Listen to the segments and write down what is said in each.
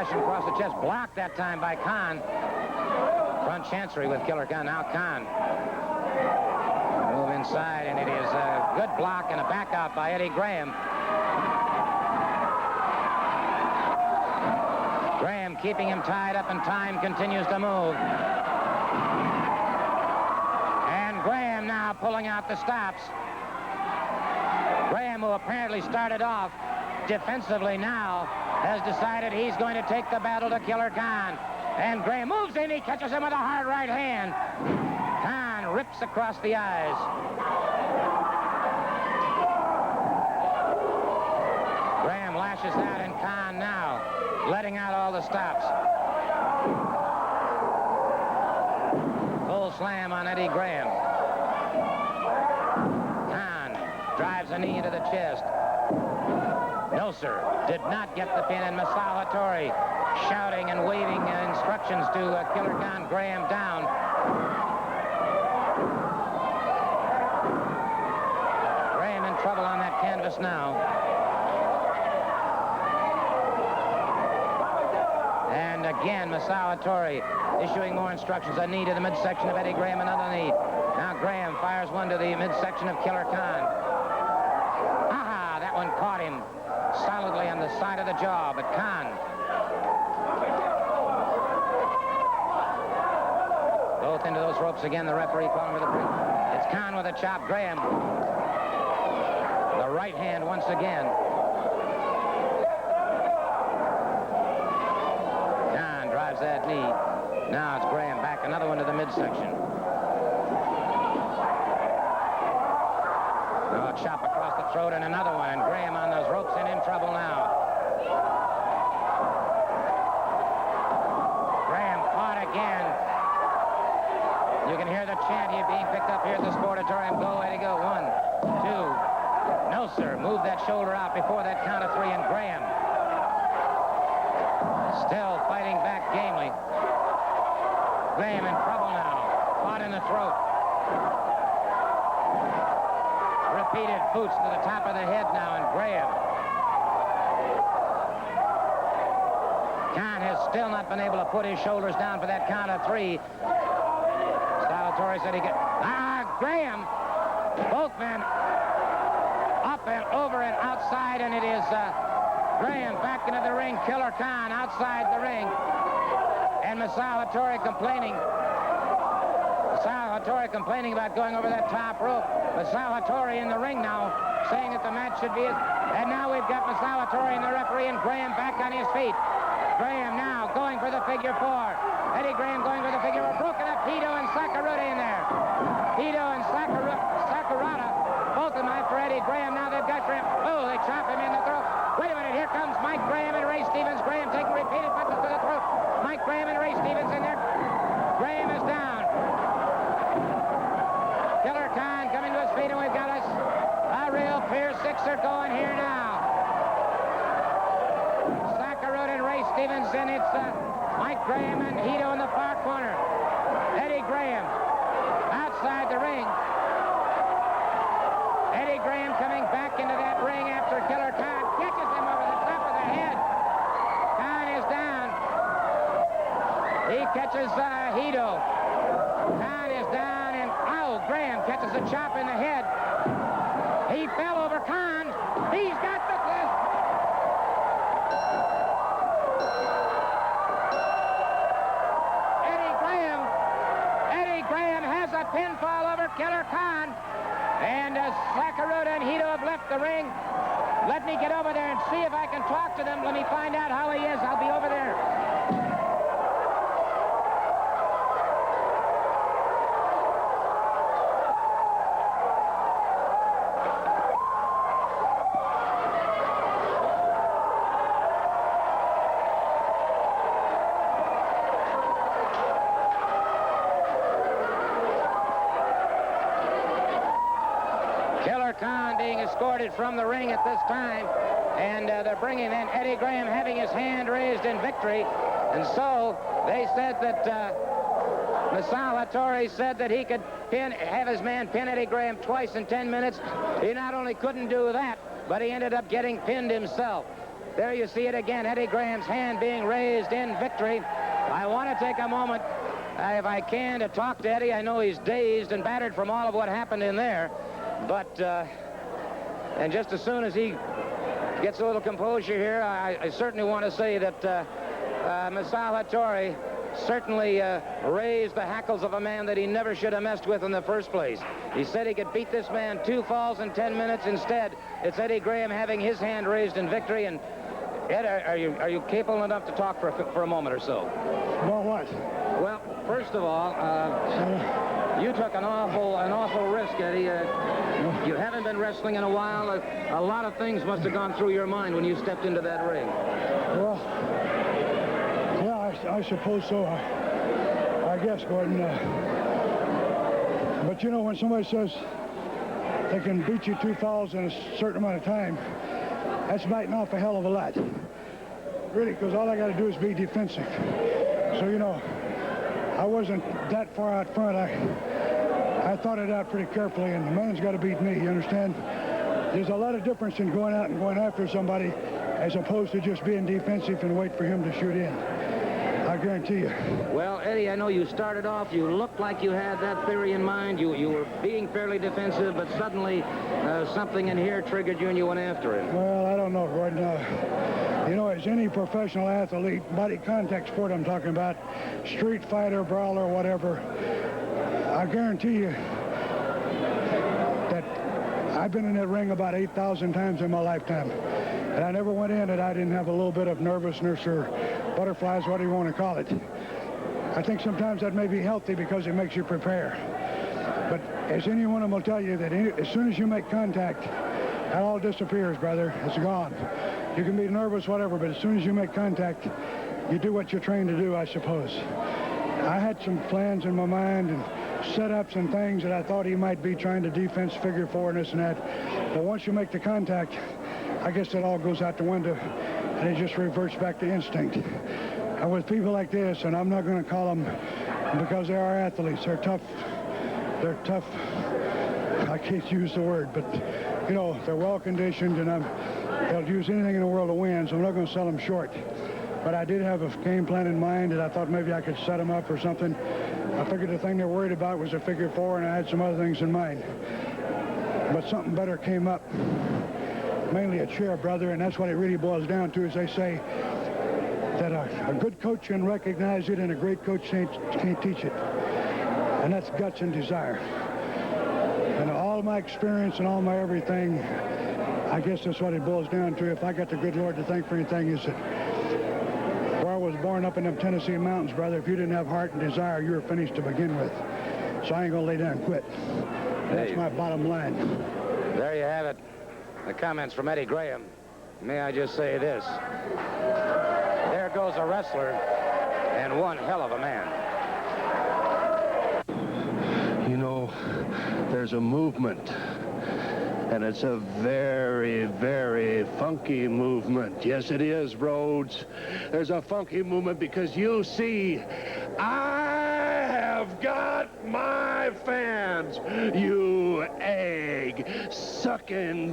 slashing across the chest. Blocked that time by Khan. Front chancery with Killer Khan. Now Khan. Move inside, and it is a good block and a back out by Eddie Graham. Graham keeping him tied up, and time continues to move. And Graham now pulling out the stops. Graham, who apparently started off defensively, now has decided he's going to take the battle to Killer Khan. And Graham moves in. He catches him with a hard right hand. Khan rips across the eyes. Graham lashes out, and Khan now letting out all the stops. Full slam on Eddie Graham. Khan drives a knee into the chest. No, sir. Did not get the pin, and Masao Hattori shouting and waving instructions to Killer Khan. Graham down. Graham in trouble on that canvas now. And again, Masao Hattori issuing more instructions. A knee to the midsection of Eddie Graham, another knee. Now Graham fires one to the midsection of Killer Khan. Aha, that one caught him solidly on the side of the jaw, but Khan. Both into those ropes again. The referee calling for the break. It's Khan with a chop. Graham. The right hand once again. Khan drives that knee. Now it's Graham back. Another one to the midsection. Oh, chop across the throat and another one. And Graham on those ropes and in trouble now. Graham caught again. You can hear the chant here being picked up here at the Sportatorium. Go, Eddie, go. 1, 2. No, sir. Move that shoulder out before that count of 3. And Graham still fighting back gamely. Graham in trouble now. Caught in the throat. Repeated boots to the top of the head now, and Graham. Khan has still not been able to put his shoulders down for that count of 3. Salvatore said he could. Graham. Both men up and over and outside, and it is Graham back into the ring. Killer Khan outside the ring. And Masao Hattori complaining. Masao Hattori complaining about going over that top rope. Masao Hattori in the ring now, saying that the match should be it. And now we've got Masao Hattori and the referee, and Graham back on his feet. Graham now going for the figure 4. Eddie Graham going for the figure 4. Broken up Hito and Sakurada in there. Hito and Sakurada, both of them after Eddie Graham. Now they've got Graham. Oh, they chop him in the throat. Wait a minute, here comes Mike Graham and Ray Stevens. Graham taking repeated punches to the throat. Mike Graham and Ray Stevens in there. Graham is down. Killer Khan coming to his feet, and we've got us a real Pier 6er going here now. Sakurada and Ray Stevens, and it's Mike Graham and Hito in the far corner. Eddie Graham outside the ring. Eddie Graham coming back into that ring after Killer Khan catches him over the top of the head. Khan is down. He catches Hito. Khan is down, and Graham catches a chop in the head. He fell over Khan. He's got the cliff. Eddie Graham has a pinfall over Killer Khan. And Sakurada and Hito have left the ring. Let me get over there and see if I can talk to them. Let me find out how he is. I'll be over there. Khan being escorted from the ring at this time, and they're bringing in Eddie Graham having his hand raised in victory. And so they said that Masao Hattori said that he could have his man pin Eddie Graham twice in 10 minutes. He not only couldn't do that, but he ended up getting pinned himself. There you see it again, Eddie Graham's hand being raised in victory. I want to take a moment, if I can, to talk to Eddie. I know he's dazed and battered from all of what happened in there, but and just as soon as he gets a little composure here, I certainly want to say that Masao Hattori certainly raised the hackles of a man that he never should have messed with in the first place. He said he could beat this man 2 falls in 10 minutes. Instead, it's Eddie Graham having his hand raised in victory. And Ed, are you capable enough to talk for a moment or so? About what? Well, first of all, you took an awful risk, Eddie. You haven't been wrestling in a while. A lot of things must have gone through your mind when you stepped into that ring. Well, yeah, I suppose so. I guess, Gordon. But you know, when somebody says they can beat you 2 falls in a certain amount of time, that's biting off a hell of a lot. Really, because all I got to do is be defensive. So, you know, I wasn't that far out front. I thought it out pretty carefully, and the man's got to beat me, you understand? There's a lot of difference in going out and going after somebody as opposed to just being defensive and wait for him to shoot in. I guarantee you. Well, Eddie, I know you started off, you looked like you had that theory in mind. You were being fairly defensive, but suddenly something in here triggered you and you went after him. Well, I don't know, Gordon. You know, as any professional athlete, body contact sport I'm talking about, street fighter, brawler, whatever, I guarantee you that I've been in that ring about 8,000 times in my lifetime. And I never went in that I didn't have a little bit of nervousness or butterflies, what do you want to call it. I think sometimes that may be healthy because it makes you prepare. But as any one of them will tell you, that as soon as you make contact, that all disappears, brother. It's gone. You can be nervous, whatever, but as soon as you make contact, you do what you're trained to do, I suppose. I had some plans in my mind and setups and things that I thought he might be trying to defense figure 4 and this and that. But once you make the contact, I guess it all goes out the window and it just reverts back to instinct. And with people like this, and I'm not going to call them because they are athletes, they're tough. They're tough. I can't use the word, but you know, they're well conditioned and they'll use anything in the world to win, so I'm not going to sell them short. But I did have a game plan in mind that I thought maybe I could set them up or something. I figured the thing they're worried about was a figure 4, and I had some other things in mind. But something better came up. Mainly a chair, brother, and that's what it really boils down to, as they say, that a good coach can recognize it and a great coach can't teach it. And that's guts and desire. And all my experience and all my everything, I guess that's what it boils down to. If I got the good Lord to thank for anything, is that where I was born up in them Tennessee mountains, brother, if you didn't have heart and desire, you were finished to begin with. So I ain't gonna lay down and quit. That's my bottom line. There you have it. The comments from Eddie Graham. May I just say this? There goes a wrestler and one hell of a man. You know, there's a movement, and it's a very, very funky movement. Yes, it is, Rhodes. There's a funky movement because you see, I have got my fans, you egg-sucking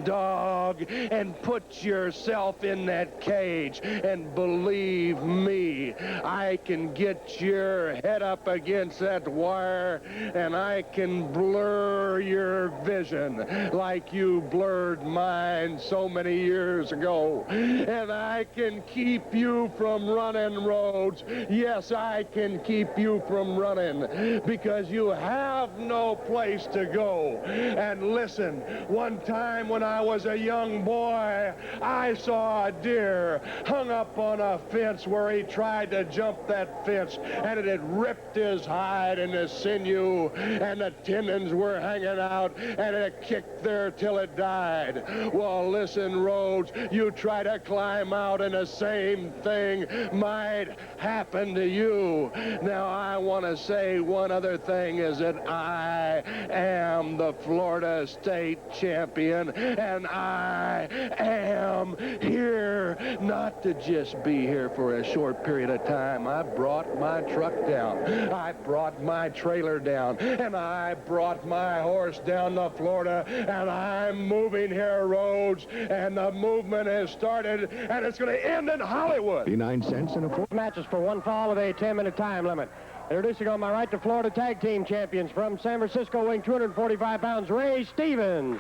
dog, and put yourself in that cage, and believe me, I can get your head up against that wire, and I can blur your vision like you blurred mine so many years ago, and I can keep you from running, Rhodes. Yes, I can keep you from running because you have no place to go. And listen, one time when I was a young boy, I saw a deer hung up on a fence where he tried to jump that fence, and it had ripped his hide and his sinew, and the tendons were hanging out, and it kicked there till it died. Well, listen, Rhodes, you try to climb out and the same thing might happen to you. Now, I want to say one other thing is that I am the Florida State champion. again, and I am here not to just be here for a short period of time. I brought my truck down. I brought my trailer down, and I brought my horse down to Florida, and I'm moving here, Rhodes, and the movement has started, and it's going to end in Hollywood. 59 cents and a four. Matches for one fall with a 10-minute time limit. Introducing on my right the Florida Tag Team Champions from San Francisco, weighing 245 pounds, Ray Stevens.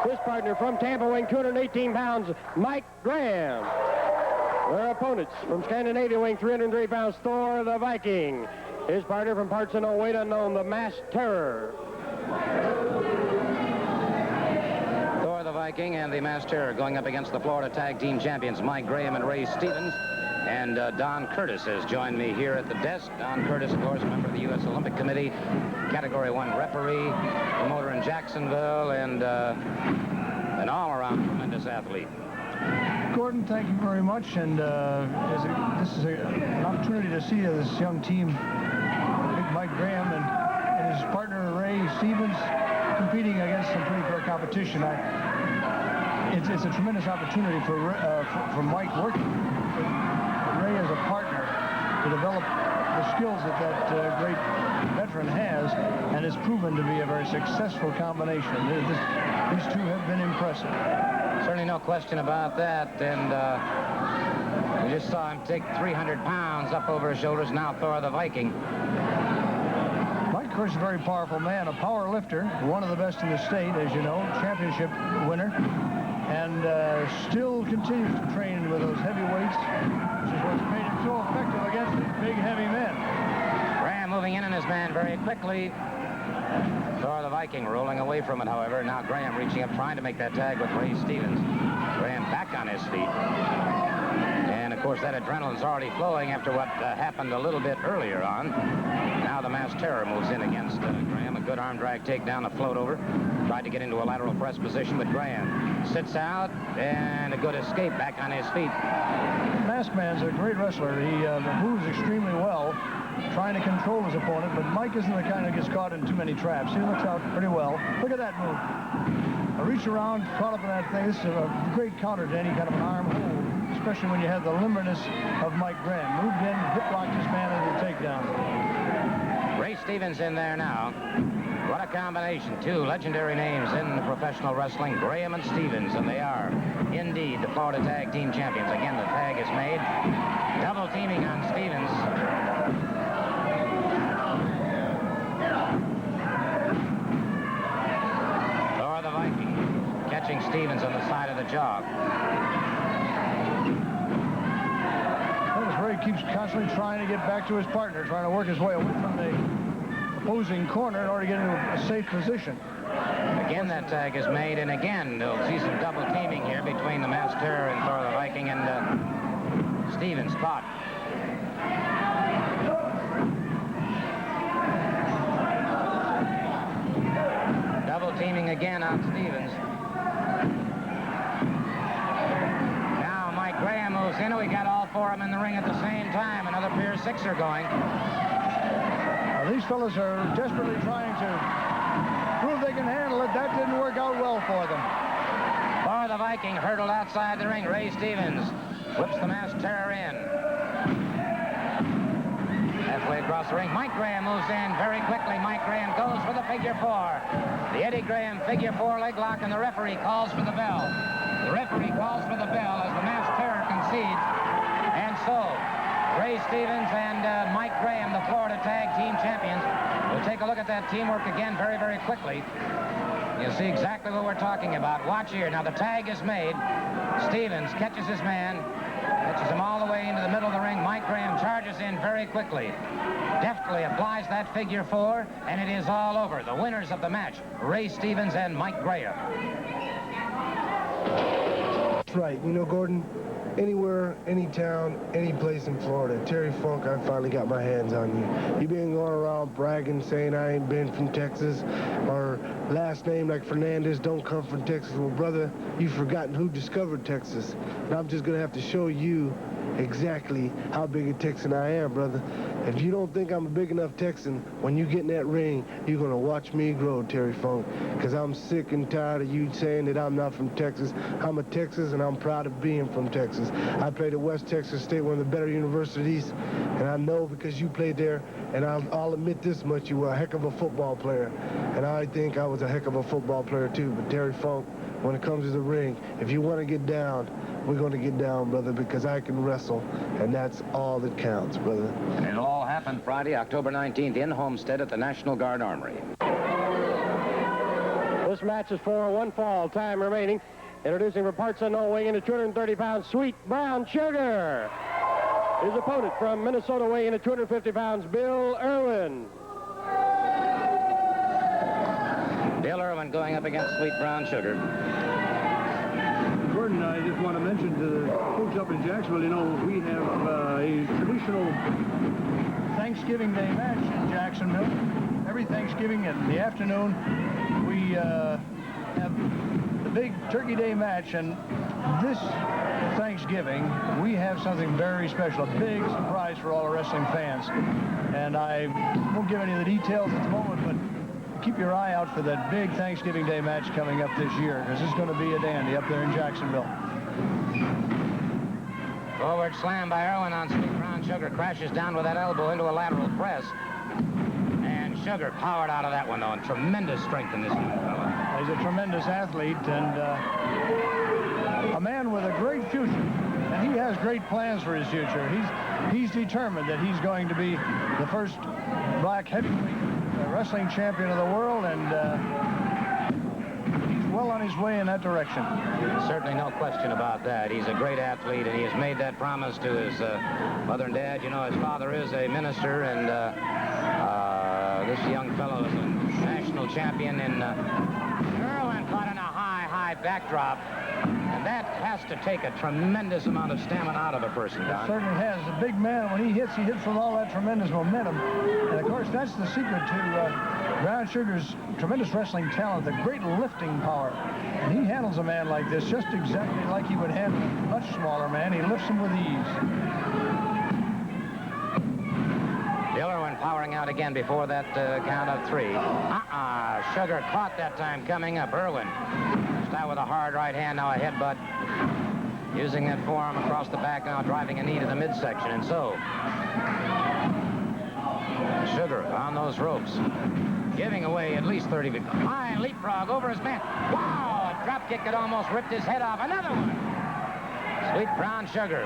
His partner from Tampa, weighing 218 pounds, Mike Graham. Their opponents from Scandinavia, weighing 303 pounds, Thor the Viking. His partner from parts of no weight unknown, the Masked Terror. Thor the Viking and the Masked Terror going up against the Florida Tag Team Champions, Mike Graham and Ray Stevens. And Don Curtis has joined me here at the desk. Don Curtis, of course, a member of the U.S. Olympic Committee, Category 1 referee, promoter in Jacksonville, and an all-around tremendous athlete. Gordon, thank you very much. And this is an opportunity to see this young team, Big Mike Graham and his partner Ray Stevens, competing against some pretty fair competition. It's a tremendous opportunity for Mike working with Ray as a partner to develop the skills that great veteran has, and it's proven to be a very successful combination. These two have been impressive. Certainly no question about that. And we just saw him take 300 pounds up over his shoulders. Now Thor the Viking. Mike, of course, is a very powerful man, a power lifter, one of the best in the state, as you know, championship winner, and still continues to train with those heavy weights, which is what's made him so effective against these big, heavy men. Graham moving in on his man very quickly. Thor the Viking rolling away from it, however. Now Graham reaching up, trying to make that tag with Ray Stevens. Graham back on his feet. And, of course, that adrenaline's already flowing after what happened a little bit earlier on. Now the Masked Terror moves in against Graham. A good arm drag takedown, a float over. Tried to get into a lateral press position, but Graham sits out, and a good escape back on his feet. Masked Man's a great wrestler. He moves extremely well, trying to control his opponent, but Mike isn't the kind that gets caught in too many traps. He looks out pretty well. Look at that move. A reach around, caught up in that thing. This is a great counter to any kind of an arm hold, especially when you have the limberness of Mike Graham. Moved in, hip locked his man into the takedown. Ray Stevens in there now. What a combination. Two legendary names in the professional wrestling, Graham and Stevens, and they are indeed the Florida Tag Team Champions. Again, the tag is made. Double teaming on Stevens. Thor the Viking catching Stevens on the side of the jaw. Notice Ray keeps constantly trying to get back to his partner, trying to work his way away from the opposing corner in order to get into a safe position. Again, that tag is made, and again, they'll see some double teaming here between the Masked Terror and Thor the Viking, and Stevens caught. Double teaming again on Stevens. Now Mike Graham moves in. We got all four of them in the ring at the same time. Another Pier Sixer going. These fellas are desperately trying to prove they can handle it. That didn't work out well for them. Thor the Viking hurdled outside the ring. Ray Stevens whips the Masked Terror in. Halfway across the ring, Mike Graham moves in very quickly. Mike Graham goes for the figure four. The Eddie Graham figure four leg lock, and the referee calls for the bell. The referee calls for the bell as the Masked Terror concedes. And so, Ray Stevens and Mike Graham, the Florida Tag Team Champions. We'll take a look at that teamwork again very, very quickly. You'll see exactly what we're talking about. Watch here. Now the tag is made. Stevens catches his man, catches him all the way into the middle of the ring. Mike Graham charges in very quickly. Deftly applies that figure four, and it is all over. The winners of the match, Ray Stevens and Mike Graham. That's right. You know, Gordon, anywhere, any town, any place in Florida, Terry Funk, I finally got my hands on you. You've been going around bragging, saying I ain't been from Texas, or last name like Fernandez don't come from Texas. Well, brother, you've forgotten who discovered Texas. And I'm just going to have to show you exactly how big a Texan I am, brother. If you don't think I'm a big enough Texan, when you get in that ring, you're going to watch me grow, Terry Funk, because I'm sick and tired of you saying that I'm not from Texas. I'm a Texas, and I'm proud of being from Texas. I played at West Texas State, one of the better universities, and I know because you played there, and I'll admit this much, you were a heck of a football player, and I think I was a heck of a football player too. But Terry Funk, when it comes to the ring, if you want to get down, we're going to get down, brother, because I can wrestle, and that's all that counts, brother. And it'll all happen Friday, October 19th in Homestead at the National Guard Armory. This match is for one fall, time remaining. Introducing from parts unknown, weighing in at 230 pounds, Sweet Brown Sugar. His opponent from Minnesota, weighing in at 250 pounds, Bill Irwin. Bill Irwin going up against Sweet Brown Sugar. Gordon, I just want to mention to the folks up in Jacksonville, you know, we have a traditional Thanksgiving Day match in Jacksonville. Every Thanksgiving in the afternoon, we have the big Turkey Day match, and this Thanksgiving, we have something very special, a big surprise for all the wrestling fans. And I won't give any of the details at the moment, but keep your eye out for that big Thanksgiving Day match coming up this year, because it's going to be a dandy up there in Jacksonville. Forward slam by Irwin on Sweet Brown Sugar. Crashes down with that elbow into a lateral press. And Sugar powered out of that one, though, and tremendous strength in this young fella. He's a tremendous athlete and a man with a great future. And he has great plans for his future. He's determined that he's going to be the first black heavyweight wrestling champion of the world, and he's well on his way in that direction. Certainly no question about that. He's a great athlete, and he has made that promise to his mother and dad. You know, his father is a minister, and this young fellow is a national champion in Irwin, caught in a high backdrop. And that has to take a tremendous amount of stamina out of a person, Don. It certainly has. A big man, when he hits with all that tremendous momentum. And, of course, that's the secret to Brown Sugar's tremendous wrestling talent, the great lifting power. And he handles a man like this just exactly like he would handle a much smaller man. He lifts him with ease. Bill Irwin powering out again before that count of three. Sugar caught that time coming up. Irwin out with a hard right hand, now a headbutt. Using that forearm across the back, now driving a knee to the midsection. And so, Sugar on those ropes, giving away at least 30 feet. High leapfrog over his man. Wow, a drop kick that almost ripped his head off. Another one. Sweet Brown Sugar.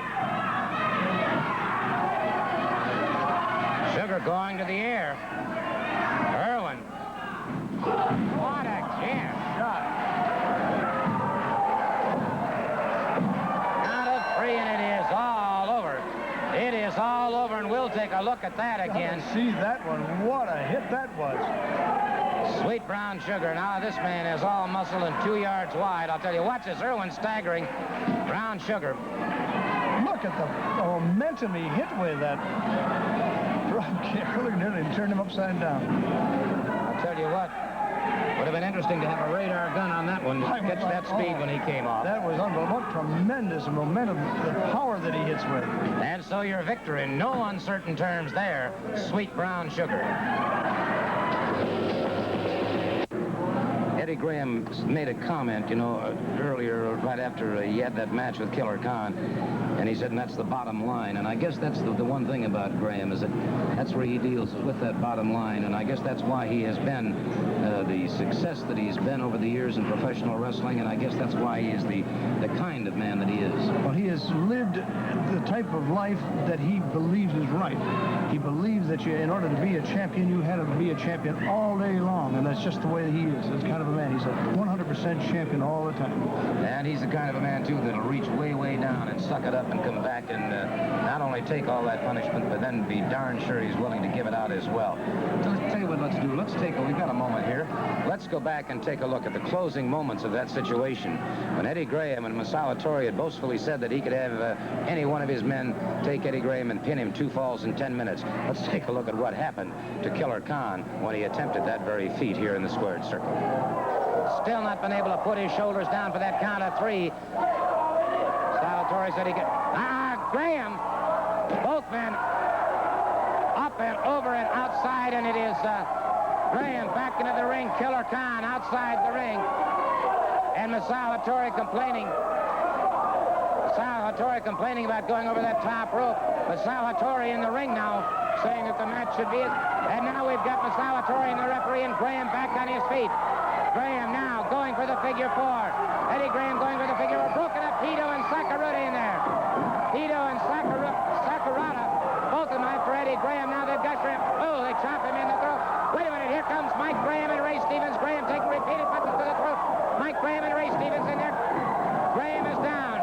Sugar going to the air. Irwin. What a jam shot. And it is all over. It is all over, and we'll take a look at that again. See that one. What a hit that was. Sweet Brown Sugar. Now this man is all muscle and 2 yards wide. I'll tell you, watch this. Irwin staggering. Brown Sugar. Look at the momentum he hit with that drop kick. Look at it. He turned him upside down. I'll tell you what. Would have been interesting to have a radar gun on that one to catch that speed when he came off. That was unbelievable. What tremendous momentum, the power that he hits with. And so your victor in no uncertain terms there, Sweet Brown Sugar. Eddie Graham made a comment, you know, earlier, right after he had that match with Killer Khan, and he said, and that's the bottom line. And I guess that's the one thing about Graham, is that that's where he deals, is with that bottom line. And I guess that's why he has been the success that he's been over the years in professional wrestling, and I guess that's why he is the kind of man that he is. Well, he has lived the type of life that he believes is right. He believes that in order to be a champion, you had to be a champion all day long, and that's just the way he is. It's kind of a man. He's a 100% champion all the time. And he's the kind of a man, too, that'll reach way, way down and suck it up and come back and not only take all that punishment, but then be darn sure he's willing to give it out as well. So let's tell you what let's do. We've got a moment here. Let's go back and take a look at the closing moments of that situation. When Eddie Graham and Masao Tori had boastfully said that he could have any one of his men take Eddie Graham and pin him 2 falls in 10 minutes. Let's take a look at what happened to Killer Khan when he attempted that very feat here in the squared circle. Still not been able to put his shoulders down for that count of 3. Masao Tori said he could... Graham. Both men up and over and outside, and it is Graham back into the ring. Killer Khan outside the ring. And Masao Hattori complaining. Masao Hattori complaining about going over that top rope. Masao Hattori in the ring now, saying that the match should be it. And now we've got Masao Hattori and the referee and Graham back on his feet. Graham now going for the figure 4. Eddie Graham going for the figure 4. Broken up Hito and Sakurada in there. Hito and Sakurada, both of them out for Eddie Graham. Now they've got Graham. Oh, they chop him in the throat. Wait a minute, here comes Mike Graham and Ray Stevens. Graham taking repeated punches to the throat. Mike Graham and Ray Stevens in there. Graham is down.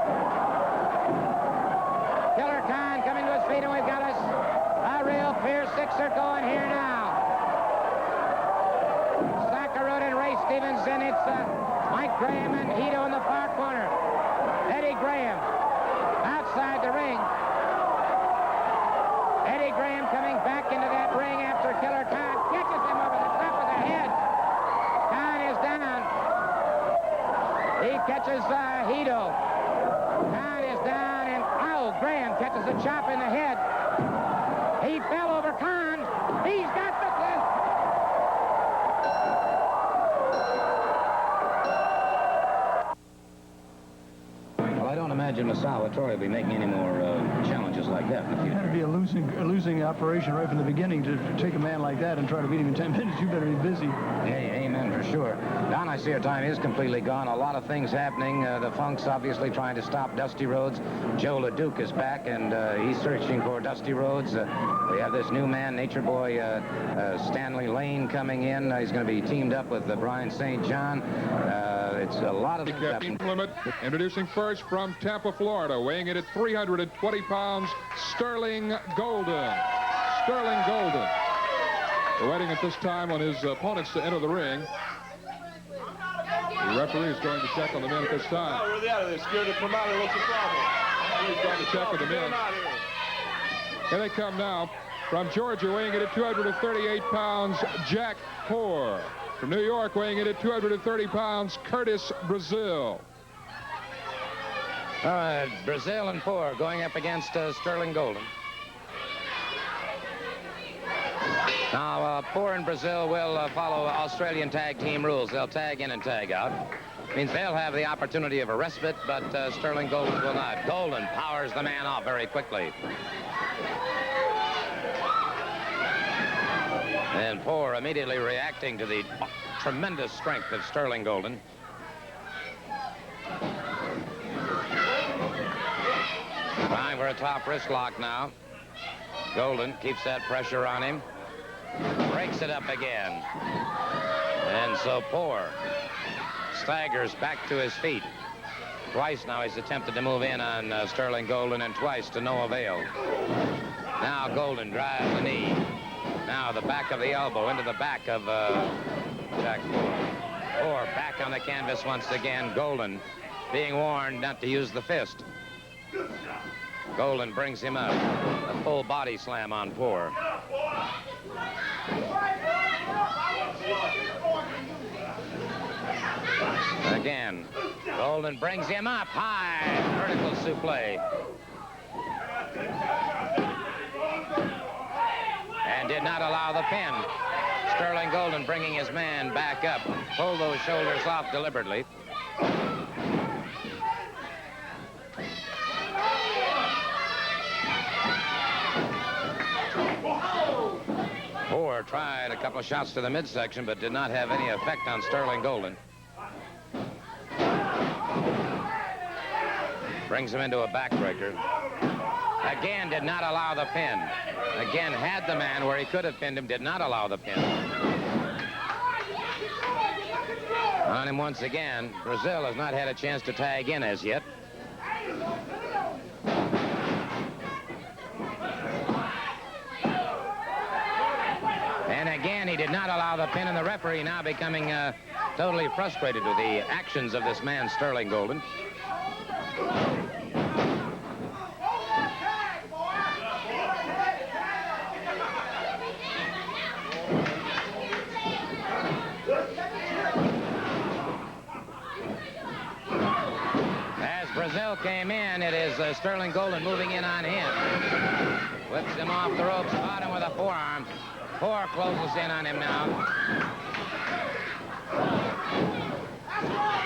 Killer Khan coming to his feet, and we've got us a real fierce sixer going here now. Sakurada and Ray Stevens, and it's Mike Graham and Hito in the far corner. Eddie Graham outside the ring. Eddie Graham coming back into that ring after Killer Khan catches him over the top of the head. Khan is down. He catches Hito. Khan is down, and Graham catches a chop in the head. He fell over Khan. He's got the pin. Well, I don't imagine Masao Hattori will be making any more challenges like that in the It future. had to be a losing operation right from the beginning to take a man like that and try to beat him in 10 minutes. You better be busy. Hey, amen for sure. Don, I see our time is completely gone. A lot of things happening. The Funk's obviously trying to stop Dusty Rhodes. Joe LeDuc is back, and he's searching for Dusty Rhodes. We have this new man, Nature Boy Stanley Lane, coming in. He's going to be teamed up with Brian St. John. It's a lot of things happening. Limit. Introducing first from Tampa, Florida, weighing in at 320 pounds, Sterling Golden. Sterling Golden. We're waiting at this time on his opponents to enter the ring. The referee is going to check on the men at this time. We're out of this. Security, come out here. What's the problem? He's going to check on the men. Here they come now. From Georgia, weighing in at 238 pounds, Jack Poor. From New York, weighing in at 230 pounds, Curtis Brazil. All right, Brazil and Poor going up against Sterling Golden. Now, Poor and Brazil will follow Australian tag team rules. They'll tag in and tag out. Means they'll have the opportunity of a respite, but Sterling Golden will not. Golden powers the man off very quickly. And Poor immediately reacting to the tremendous strength of Sterling Golden. Trying for a top wrist lock now. Golden keeps that pressure on him. Breaks it up again. And so Poor staggers back to his feet. Twice now he's attempted to move in on Sterling Golden, and twice to no avail. Now Golden drives the knee. Now the back of the elbow into the back of Jack Poor. Poor back on the canvas once again. Golden being warned not to use the fist. Golden brings him up. A full body slam on Poor. Again, Golden brings him up high. Vertical souffle. And did not allow the pin. Sterling Golden bringing his man back up. Pulled those shoulders off deliberately. Poor tried a couple of shots to the midsection, but did not have any effect on Sterling Golden. Brings him into a backbreaker. Again, did not allow the pin. Again, had the man where he could have pinned him, did not allow the pin. On him once again. Brazil has not had a chance to tag in as yet. And again, he did not allow the pin, and the referee now becoming totally frustrated with the actions of this man, Sterling Golden. As Brazil came in, it is Sterling Golden moving in on him. Whips him off the ropes, caught him with a forearm. Poor closes in on him now.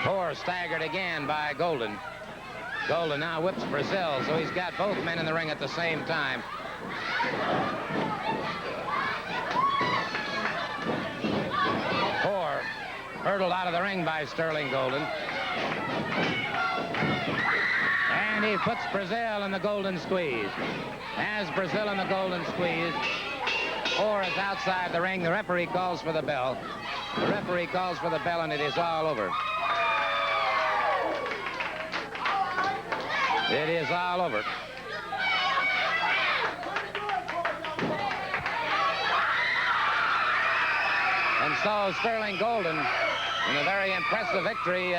Poor staggered again by Golden. Golden now whips Brazil, so he's got both men in the ring at the same time. Poor hurtled out of the ring by Sterling Golden. And he puts Brazil in the Golden Squeeze. Has Brazil in the Golden Squeeze. Poor is outside the ring. The referee calls for the bell. The referee calls for the bell, and it is all over. It is all over. And so Sterling Golden, in a very impressive victory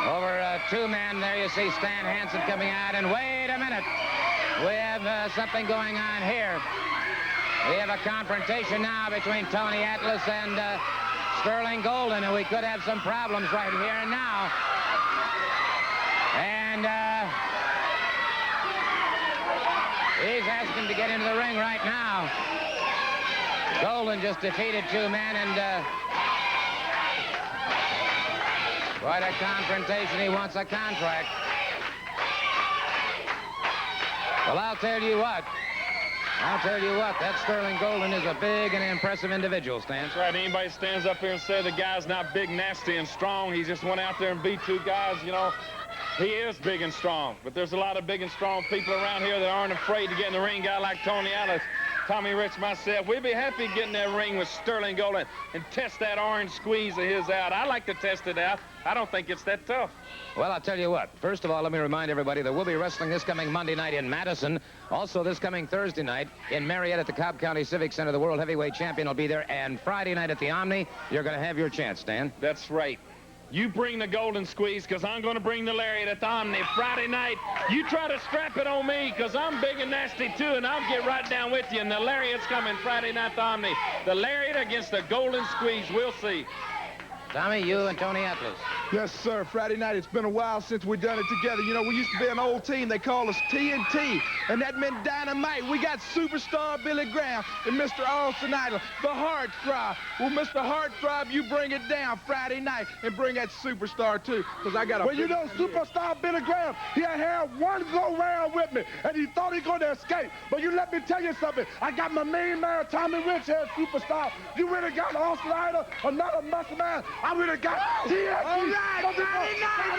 over two men. There you see Stan Hansen coming out. And wait a minute. We have something going on here. We have a confrontation now between Tony Atlas and Sterling Golden, and we could have some problems right here and now. And he's asking to get into the ring right now. Golden just defeated two men, and quite a confrontation. He wants a contract. Well, I'll tell you what, that Sterling Golden is a big and impressive individual, Stan. That's right. Anybody stands up here and say the guy's not big, nasty, and strong. He just went out there and beat two guys, you know. He is big and strong, but there's a lot of big and strong people around here that aren't afraid to get in the ring. Guy like Tony Atlas, Tommy Rich, myself, we'd be happy to get in that ring with Sterling Golden and test that orange squeeze of his out. I like to test it out. I don't think it's that tough. Well, I'll tell you what. First of all, let me remind everybody that we'll be wrestling this coming Monday night in Madison. Also, this coming Thursday night in Marietta at the Cobb County Civic Center. The World Heavyweight Champion will be there. And Friday night at the Omni, you're going to have your chance, Stan. That's right. You bring the Golden Squeeze, because I'm going to bring the lariat at the Omni. Friday night, you try to strap it on me, because I'm big and nasty, too, and I'll get right down with you. And the lariat's coming Friday night at the Omni. The lariat against the Golden Squeeze. We'll see. Tommy, you and Tony Atlas. Yes, sir. Friday night, it's been a while since we've done it together. You know, we used to be an old team. They called us TNT, and that meant dynamite. We got superstar Billy Graham and Mr. Austin Idol, the Heartthrob. Well, Mr. Heartthrob, you bring it down Friday night and bring that superstar, too, because I got a... Well, you know, superstar Billy Graham, he had one go-round with me, and he thought he was going to escape. But you let me tell you something. I got my main man, Tommy Rich, here, superstar. You really got Austin Idol, another muscle man. I really got TNT. All right, Friday night,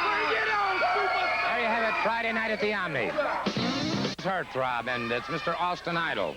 bring it on, superstar. There you have it, Friday night at the Omni. It's Heartthrob, and it's Mr. Austin Idol.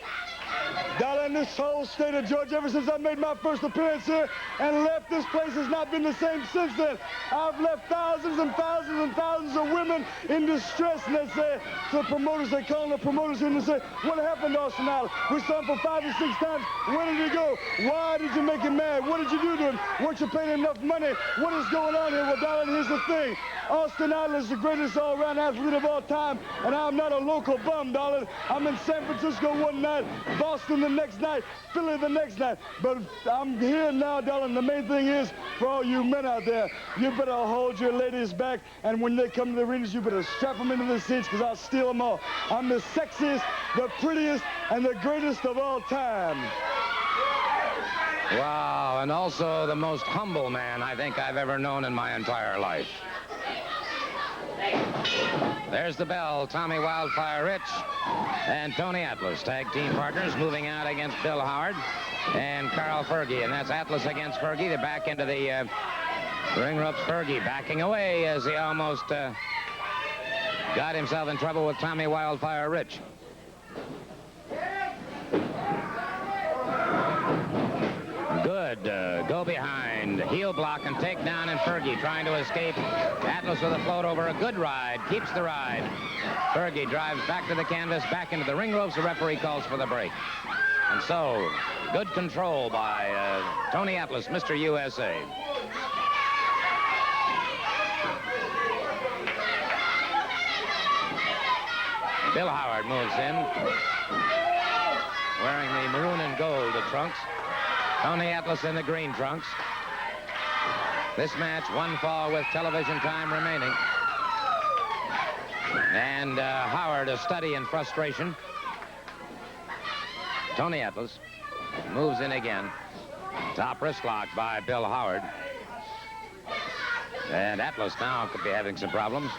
Down in this whole state of Georgia, ever since I made my first appearance here and left, this place has not been the same since then. I've left thousands and thousands and thousands of women in distress, and they say, the promoters, they call the promoters in and say, what happened to Austin Idol? We saw him for 5 or 6 times. Where did he go? Why did you make him mad? What did you do to him? Weren't you paying him enough money? What is going on here? Well, darling, here's the thing. Austin Idol is the greatest all-around athlete of all time, and I'm not a local bum, darling. I'm in San Francisco one night, Boston the next night, Philly the next night. But I'm here now, darling. The main thing is, for all you men out there, you better hold your ladies back, and when they come to the arenas, you better strap them into the seats, because I'll steal them all. I'm the sexiest, the prettiest, and the greatest of all time. Wow, and also the most humble man I think I've ever known in my entire life. There's the bell. Tommy Wildfire Rich and Tony Atlas, tag team partners, moving out against Bill Howard and Carl Fergie. And that's Atlas against Fergie. They're back into the ring ropes. Fergie backing away as he almost got himself in trouble with Tommy Wildfire Rich. Good. Go behind. Heel block and take down, and Fergie trying to escape. Atlas with a float over. A good ride. Keeps the ride. Fergie drives back to the canvas, back into the ring ropes. The referee calls for the break. And so, good control by Tony Atlas, Mr. USA. Bill Howard moves in, wearing the maroon and gold trunks. Tony Atlas in the green trunks. This match, one fall with television time remaining. And Howard, a study in frustration. Tony Atlas moves in again. Top wrist lock by Bill Howard. And Atlas now could be having some problems.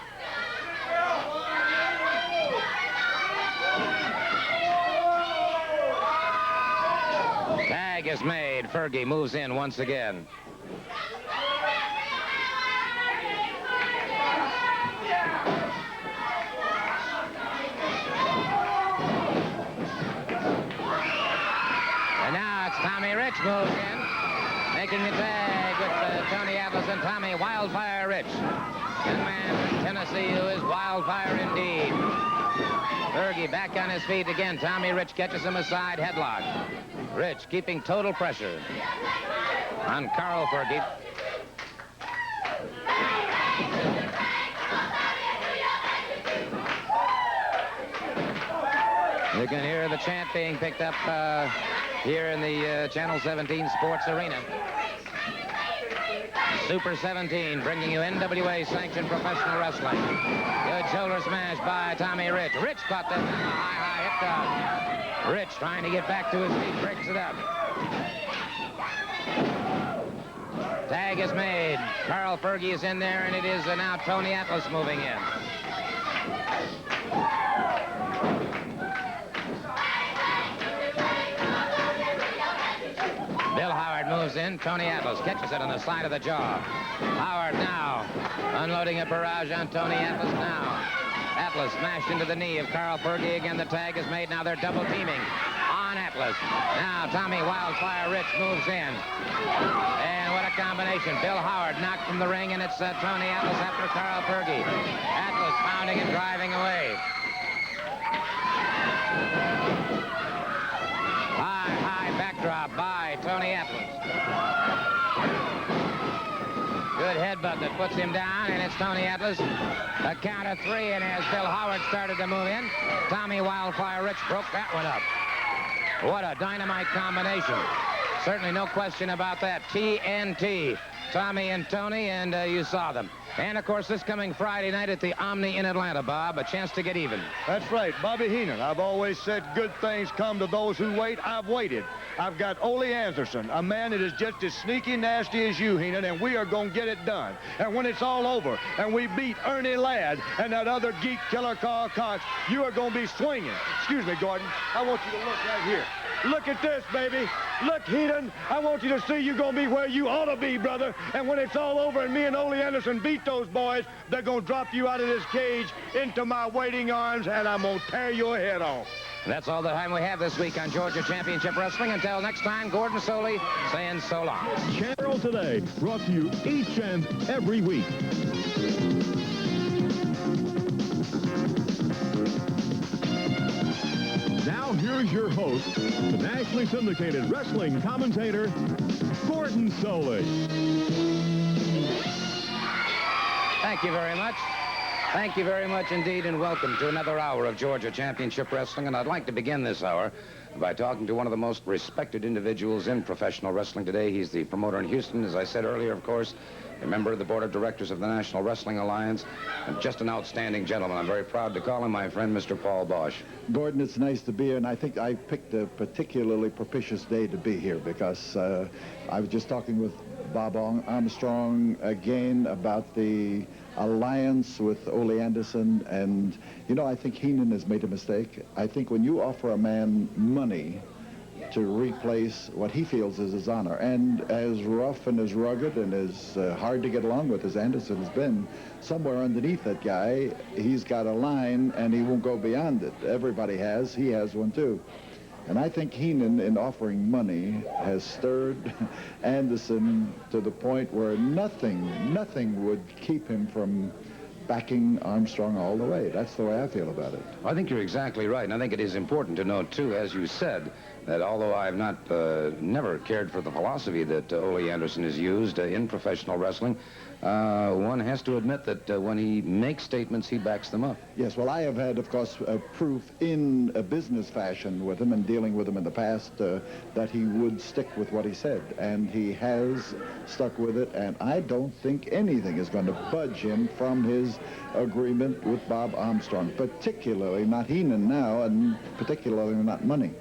Tag is made. Fergie moves in once again. And now it's Tommy Rich moves in, making the tag with Tony Atlas and Tommy Wildfire Rich. Young man from Tennessee who is wildfire indeed. Fergie back on his feet again. Tommy Rich catches him a side headlock. Rich keeping total pressure on Carl Fergie. You can hear the chant being picked up here in the Channel 17 Sports Arena. Super 17 bringing you NWA sanctioned professional wrestling. Good shoulder smash by Tommy Rich. Rich caught that high hip toss. Rich trying to get back to his feet, breaks it up. Tag is made. Carl Fergie is in there, and it is now Tony Atlas moving in. Bill Howard moves in. Tony Atlas catches it on the side of the jaw. Howard now unloading a barrage on Tony Atlas now. Atlas smashed into the knee of Carl Fergie. Again, the tag is made. Now they're double teaming on Atlas. Now Tommy Wildfire Rich moves in. And what a combination. Bill Howard knocked from the ring, and it's Tony Atlas after Carl Fergie. Atlas pounding and driving away. High backdrop by Tony Atlas. Good headbutt that puts him down, and it's Tony Atlas. A count of 3, and as Bill Howard started to move in, Tommy Wildfire Rich broke that one up. What a dynamite combination. Certainly no question about that. TNT. Tommy and Tony, and you saw them. And, of course, this coming Friday night at the Omni in Atlanta, Bob, a chance to get even. That's right. Bobby Heenan. I've always said good things come to those who wait. I've waited. I've got Ole Anderson, a man that is just as sneaky nasty as you, Heenan, and we are going to get it done. And when it's all over and we beat Ernie Ladd and that other geek killer Carl Cox, you are going to be swinging. Excuse me, Gordon. I want you to look right here. Look at this, baby. Look, Heenan, I want you to see you're going to be where you ought to be, brother. And when it's all over and me and Ole Anderson beat those boys, they're going to drop you out of this cage into my waiting arms, and I'm going to tear your head off. That's all the time we have this week on Georgia Championship Wrestling. Until next time, Gordon Soley saying so long. Channel Today, brought to you each and every week. Now here's your host, the nationally syndicated wrestling commentator, Gordon Soley. Thank you very much. Thank you very much indeed, and welcome to another hour of Georgia Championship Wrestling. And I'd like to begin this hour by talking to one of the most respected individuals in professional wrestling today. He's the promoter in Houston, as I said earlier, of course, a member of the board of directors of the National Wrestling Alliance, and just an outstanding gentleman. I'm very proud to call him my friend, Mr. Paul Bosch. Gordon, it's nice to be here, and I think I picked a particularly propitious day to be here because I was just talking with Bob Armstrong again about the alliance with Ole Anderson, and, you know, I think Heenan has made a mistake. I think when you offer a man money to replace what he feels is his honor, and as rough and as rugged and as hard to get along with as Anderson has been, somewhere underneath that guy, he's got a line and he won't go beyond it. Everybody has. He has one too. And I think Heenan, in offering money, has stirred Anderson to the point where nothing would keep him from backing Armstrong all the way. That's the way I feel about it. I think you're exactly right, and I think it is important to note, too, as you said, that although I've never cared for the philosophy that Ole Anderson has used in professional wrestling, one has to admit that when he makes statements, he backs them up. Yes, well, I have had, of course, proof in a business fashion with him and dealing with him in the past that he would stick with what he said, and he has stuck with it, and I don't think anything is going to budge him from his agreement with Bob Armstrong, particularly not Heenan now, and particularly not money.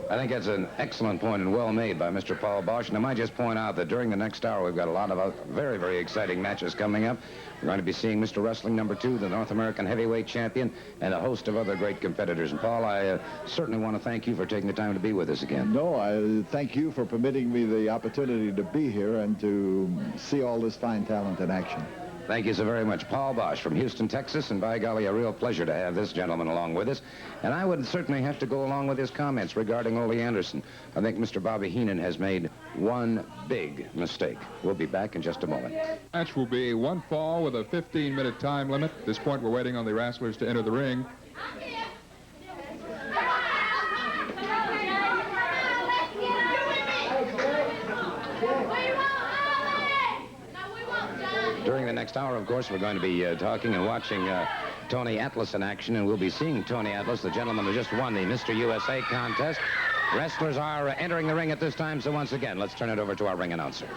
I think that's an excellent point and well made by Mr. Paul Bosch. And I might just point out that during the next hour, we've got a lot of very, very exciting matches coming up. We're going to be seeing Mr. Wrestling #2, the North American heavyweight champion, and a host of other great competitors. And Paul, I certainly want to thank you for taking the time to be with us again. No, I thank you for permitting me the opportunity to be here and to see all this fine talent in action. Thank you so very much. Paul Bosch from Houston, Texas, and by golly, a real pleasure to have this gentleman along with us. And I would certainly have to go along with his comments regarding Ole Anderson. I think Mr. Bobby Heenan has made one big mistake. We'll be back in just a moment. Match will be one fall with a 15-minute time limit. At this point, we're waiting on the wrestlers to enter the ring. During the next hour, of course, we're going to be talking and watching Tony Atlas in action, and we'll be seeing Tony Atlas, the gentleman who just won the Mr. USA contest. Wrestlers are entering the ring at this time, so once again, let's turn it over to our ring announcer.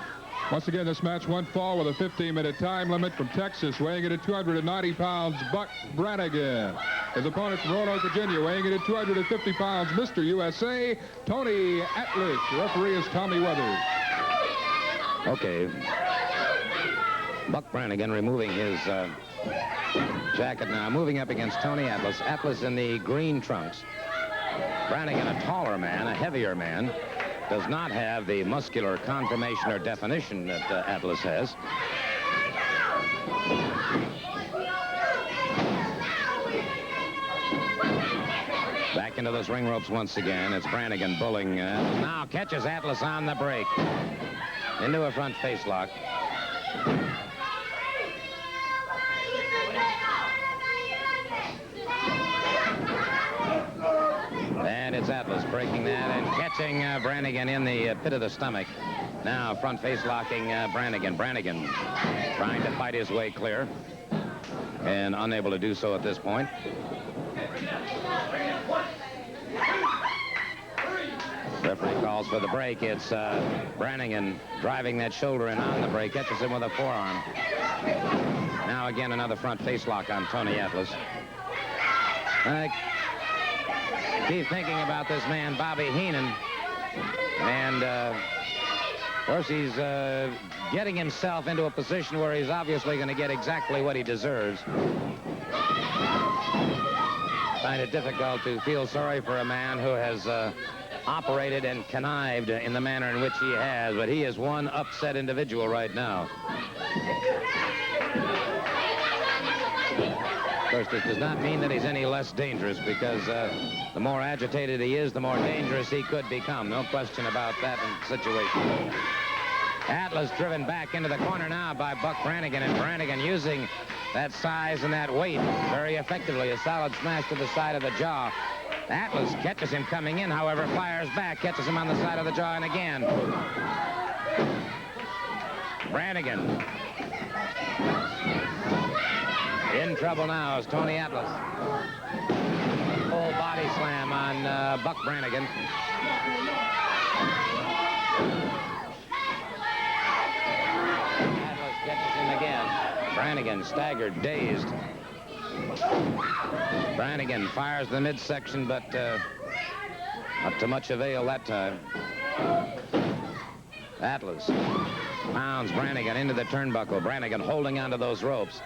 Once again, this match one fall with a 15-minute time limit from Texas, weighing in at 290 pounds, Buck Brannigan. His opponent from Roanoke, Virginia, weighing in at 250 pounds, Mr. USA, Tony Atlas. The referee is Tommy Weathers. Okay. Buck Brannigan removing his jacket now, moving up against Tony Atlas. Atlas in the green trunks. Brannigan, a taller man, a heavier man, does not have the muscular conformation or definition that Atlas has. Back into those ring ropes once again. It's Brannigan bullying. Now catches Atlas on the break. Into a front face lock. And it's Atlas breaking that and catching Brannigan in the pit of the stomach. Now front face locking Brannigan. Brannigan trying to fight his way clear and unable to do so at this point. Referee calls for the break. It's Brannigan driving that shoulder in on the break. Catches him with a forearm. Now again another front face lock on Tony Atlas. Keep thinking about this man, Bobby Heenan. And, of course, he's getting himself into a position where he's obviously going to get exactly what he deserves. Find it difficult to feel sorry for a man who has operated and connived in the manner in which he has, but he is one upset individual right now. Of course, this does not mean that he's any less dangerous, because the more agitated he is, the more dangerous he could become. No question about that situation. Atlas driven back into the corner now by Buck Brannigan, and Brannigan using that size and that weight very effectively. A solid smash to the side of the jaw. Atlas catches him coming in, however, fires back, catches him on the side of the jaw, and again. Brannigan. In trouble now is Tony Atlas. Full body slam on Buck Brannigan. Atlas catches him again. Brannigan staggered, dazed. Brannigan fires the midsection, but not to much avail that time. Atlas pounds Brannigan into the turnbuckle. Brannigan holding onto those ropes.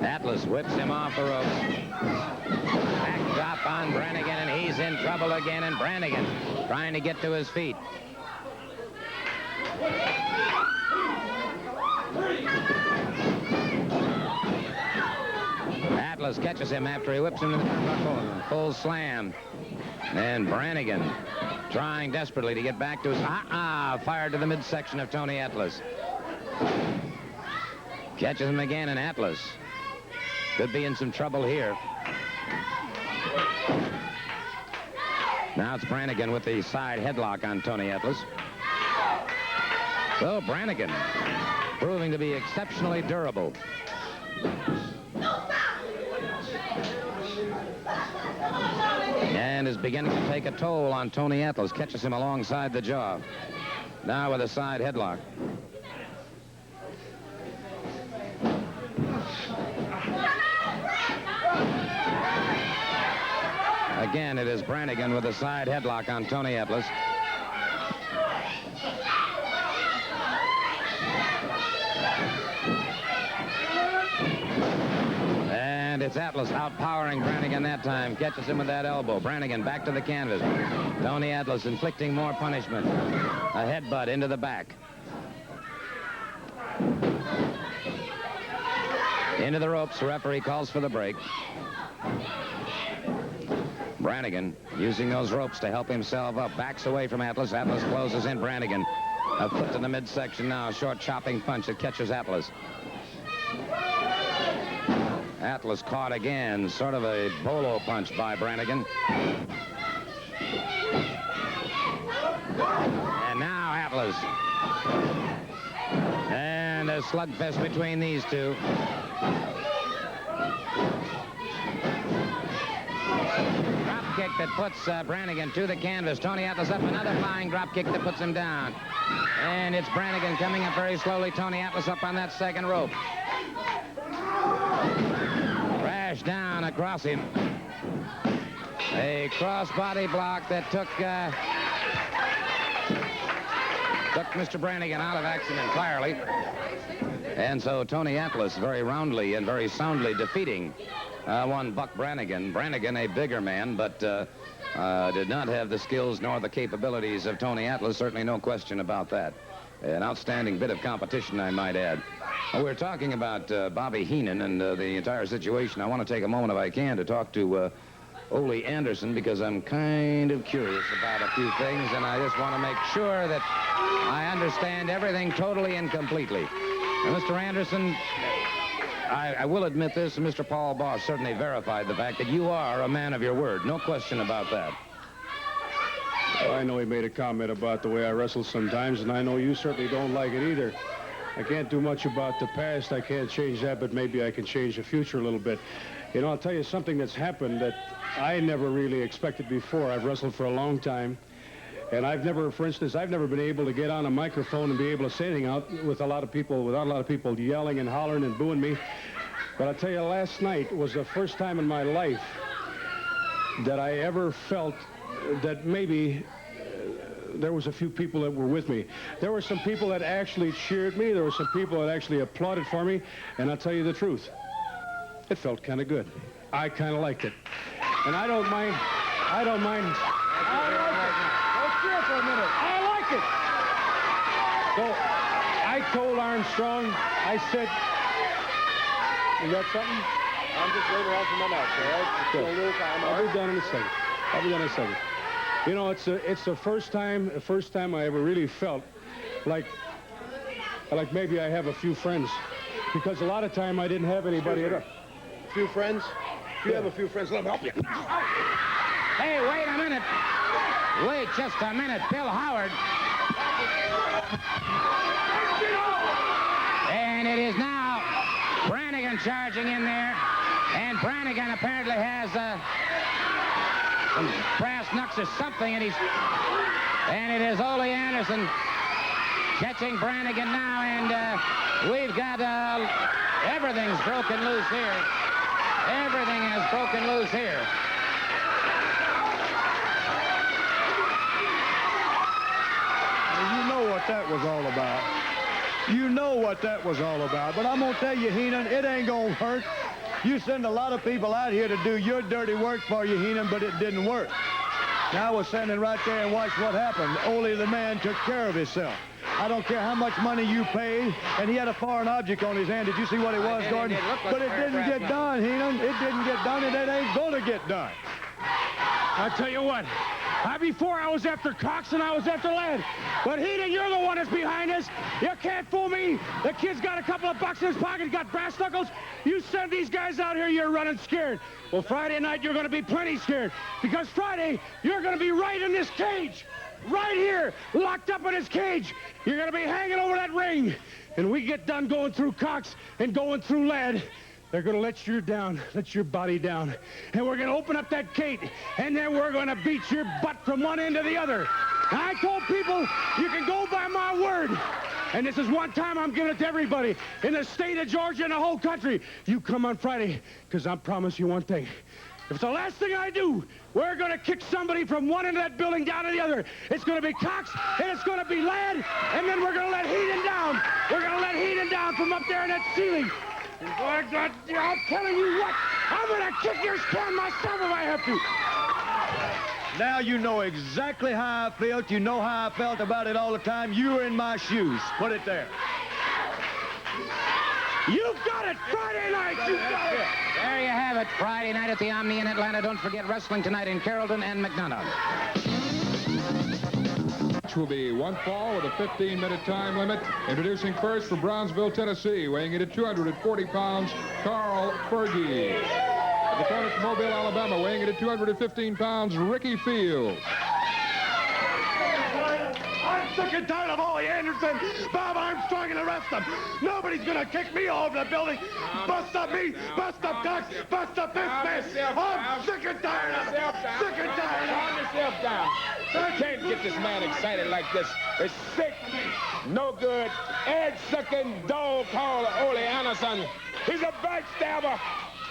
Atlas whips him off the ropes. Back drop on Brannigan, and he's in trouble again, and Brannigan trying to get to his feet. Atlas catches him after he whips him to the turnbuckle. Full slam. And Brannigan trying desperately to get back to his... fired to the midsection of Tony Atlas. Catches him again, and Atlas could be in some trouble here. Now it's Brannigan with the side headlock on Tony Atlas. Well, Brannigan proving to be exceptionally durable. And is beginning to take a toll on Tony Atlas. Catches him alongside the jaw. Now with a side headlock. Again, it is Brannigan with a side headlock on Tony Atlas. And it's Atlas outpowering Brannigan that time. Catches him with that elbow. Brannigan back to the canvas. Tony Atlas inflicting more punishment. A headbutt into the back. Into the ropes. The referee calls for the break. Brannigan using those ropes to help himself up. Backs away from Atlas. Atlas closes in Brannigan. A foot to the midsection now. A short chopping punch that catches Atlas. Atlas caught again. Sort of a bolo punch by Brannigan. And now Atlas. And a slugfest between these two. Drop kick that puts Brannigan to the canvas. Tony Atlas up. Another flying drop kick that puts him down. And it's Brannigan coming up very slowly. Tony Atlas up on that second rope. Crash down across him. A crossbody block that took Mr. Brannigan out of action entirely. And so Tony Atlas very roundly and very soundly defeating one Buck Brannigan. Brannigan, a bigger man, but did not have the skills nor the capabilities of Tony Atlas. Certainly no question about that. An outstanding bit of competition, I might add. We're talking about Bobby Heenan and the entire situation. I want to take a moment, if I can, to talk to Ole Anderson, because I'm kind of curious about a few things, and I just want to make sure that I understand everything totally and completely. Now, Mr. Anderson, I will admit this, and Mr. Paul Boss certainly verified the fact that you are a man of your word. No question about that. Well, I know he made a comment about the way I wrestle sometimes, and I know you certainly don't like it either. I can't do much about the past. I can't change that, but maybe I can change the future a little bit. You know, I'll tell you something that's happened that I never really expected before. I've wrestled for a long time, and I've never, for instance, I've never been able to get on a microphone and be able to say anything out with a lot of people, without a lot of people yelling and hollering and booing me. But I'll tell you, last night was the first time in my life that I ever felt that maybe there was a few people that were with me. There were some people that actually cheered me. There were some people that actually applauded for me. And I'll tell you the truth, it felt kind of good. I kind of liked it. And I don't mind. I like it. Let's hear it for a minute. I like it. So I told Armstrong, I said, you got something? I'm just waiting around for my nuts, all right? Okay. I'll be done in a second. You know, it's the first time I ever really felt like maybe I have a few friends, because a lot of time I didn't have anybody at all. Few friends? If you have a few friends, let me help you. Hey, wait a minute. Wait just a minute, Bill Howard. And it is now Brannigan charging in there, and Brannigan apparently has some brass knucks or something, and it is Ole Anderson catching Brannigan now, and we've got everything's broken loose here. Everything has broken loose here. You know what that was all about. You know what that was all about. But I'm going to tell you, Heenan, it ain't going to hurt. You send a lot of people out here to do your dirty work for you, Heenan, but it didn't work. Now I was standing right there and watched what happened. Ole the man took care of himself. I don't care how much money you pay, and he had a foreign object on his hand. Did you see what it was, Gordon? But it didn't get done, Heenan. It didn't get done, and it ain't going to get done. I'll tell you what. Before I was after Cox and I was after Ladd. But Heenan, you're the one that's behind this. You can't fool me. The kid's got a couple of bucks in his pocket. He got brass knuckles. You send these guys out here, you're running scared. Well, Friday night, you're going to be plenty scared. Because Friday, you're going to be right in this cage. right here, locked up in his cage. You're going to be hanging over that ring. And we get done going through Cox and going through Ladd. They're going to let you down, let your body down. And we're going to open up that gate, and then we're going to beat your butt from one end to the other. And I told people, you can go by my word. And this is one time I'm giving it to everybody in the state of Georgia and the whole country. You come on Friday, because I promise you one thing. If it's the last thing I do, we're going to kick somebody from one end of that building down to the other. It's going to be Cox, and it's going to be Ladd, and then we're going to let Heenan down. We're going to let Heenan down from up there in that ceiling. I'm telling you what, I'm going to kick your skin myself if I have to. Now you know exactly how I felt. You know how I felt about it all the time. You were in my shoes. Put it there. You've got it, Friday night. You've got it. There you have it, Friday night at the Omni in Atlanta. Don't forget wrestling tonight in Carrollton and McDonough. Which will be one fall with a 15-minute time limit. Introducing first from Brownsville, Tennessee, weighing in at 240 pounds, Carl Fergie. At the opponent from Mobile, Alabama, weighing in at 215 pounds, Ricky Fields. I'm sick and tired of Ole Anderson, Bob Armstrong, and the rest of them. Nobody's going to kick me all over the building. Bust up me, bust up Cox, bust up this man. I'm sick and tired of it. Sick and tired of it. Calm yourself down. You can't get this man excited like this. It's sick, no good, egg-sucking dog called Ole Anderson. He's a backstabber.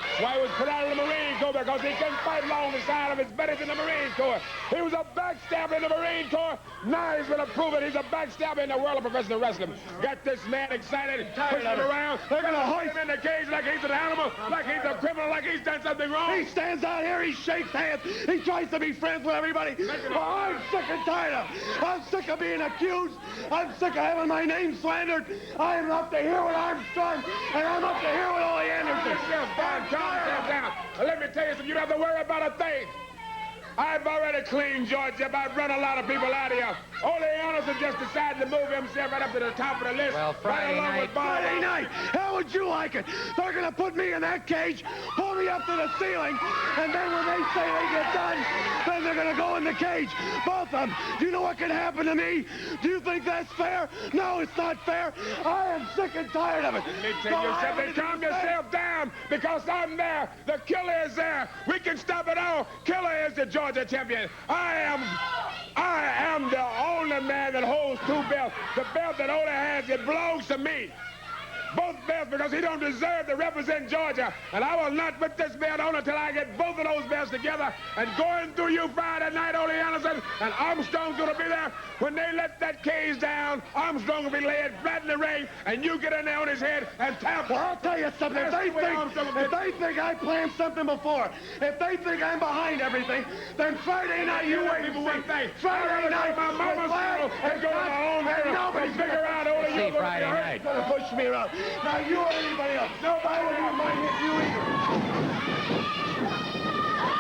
That's why he was put out of the Marine Corps, because he couldn't fight alongside of his buddies in the Marine Corps. He was a backstabber in the Marine Corps. Now he's going to prove it. He's a backstabber in the world of professional wrestling. Got this man excited, pushing him around. They're going to hoist him in the cage like he's an animal, like he's a criminal, like he's done something wrong. He stands out here, he shakes hands, he tries to be friends with everybody. Oh, I'm sick and tired of it. I'm sick of being accused. I'm sick of having my name slandered. I am up to here with Armstrong, and I'm up to here with Ole Anderson. Calm yourself down. Let me tell you something. You don't have to worry about a thing. I've already cleaned Georgia. I've run a lot of people out of here. Ole Anderson just decided to move himself right up to the top of the list. Well, Friday night. How would you like it? They're going to put me in that cage, pull me up to the ceiling, and then when they say they get done, then they're going to go in the cage. Both of them. Do you know what could happen to me? Do you think that's fair? No, it's not fair. I am sick and tired of it. Let me tell you something. Calm yourself down, because I'm there. The killer is there. We can stop it all. Killer is the Georgia champion. I am the only man that holds two belts. The belt that Ole has, it belongs to me. Both belts, because he don't deserve to represent Georgia. And I will not put this belt on until I get both of those belts together. And going through you Friday night, Ole Anderson, and Armstrong's going to be there. When they let that cage down, Armstrong will be laid flat in the ring, and you get in there on his head and tap. Well, I'll tell you something. If they think I planned something before, if they think I'm behind everything, then Friday night, you wait and see. Friday night, my mama's funeral and go to my own funeral. Nobody's figure out, Ole, you're Friday night. going to push me around. Now, you or anybody else. Nobody will not mind hitting you either.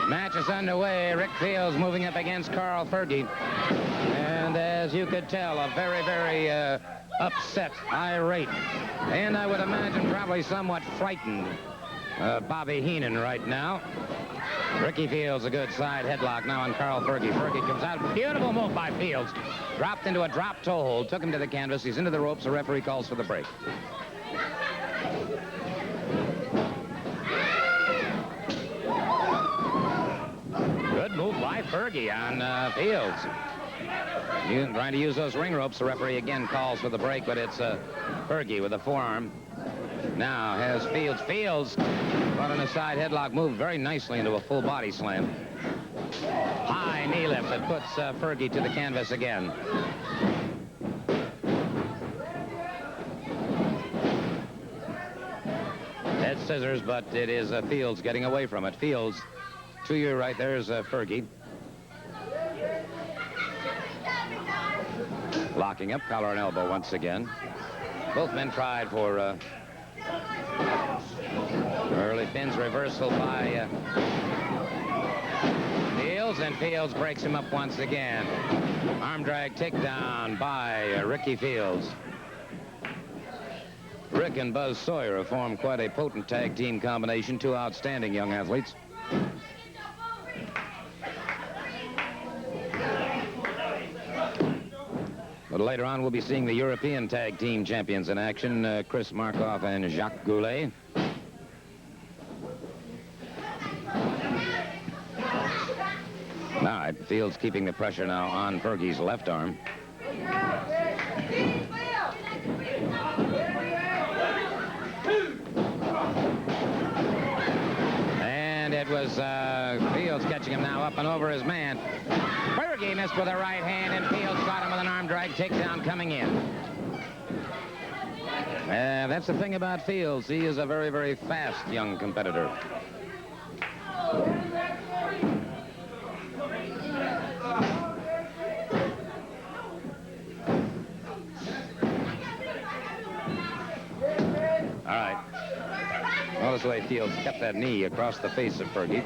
Match is underway. Rick Fields moving up against Carl Fergie. And as you could tell, a very, very upset, irate, and I would imagine probably somewhat frightened Bobby Heenan right now. Ricky Fields, a good side headlock now on Carl Fergie. Fergie comes out. Beautiful move by Fields. Dropped into a drop toe hold. Took him to the canvas. He's into the ropes. The referee calls for the break. Good move by Fergie on Fields. Trying to use those ring ropes. The referee again calls for the break, but it's Fergie with a forearm. Now has Fields. Fields brought in a side headlock, moved very nicely into a full body slam. High knee lift that puts Fergie to the canvas again. Head scissors, but it is Fields getting away from it. Fields to your right, there's Fergie. Locking up, collar and elbow once again. Both men tried for early pins, reversal by Fields, and Fields breaks him up once again. Arm drag takedown by Ricky Fields. Rick and Buzz Sawyer have formed quite a potent tag team combination, two outstanding young athletes. little later on, we'll be seeing the European Tag Team Champions in action, Chris Markoff and Jacques Goulet. All right, Fields keeping the pressure now on Fergie's left arm. And it was Fields catching him now up and over his man. Fergie missed with a right hand, and Fields caught him with an arm drag takedown coming in. That's the thing about Fields. He is a very, very fast young competitor. All right. Notice the way Fields kept that knee across the face of Fergie.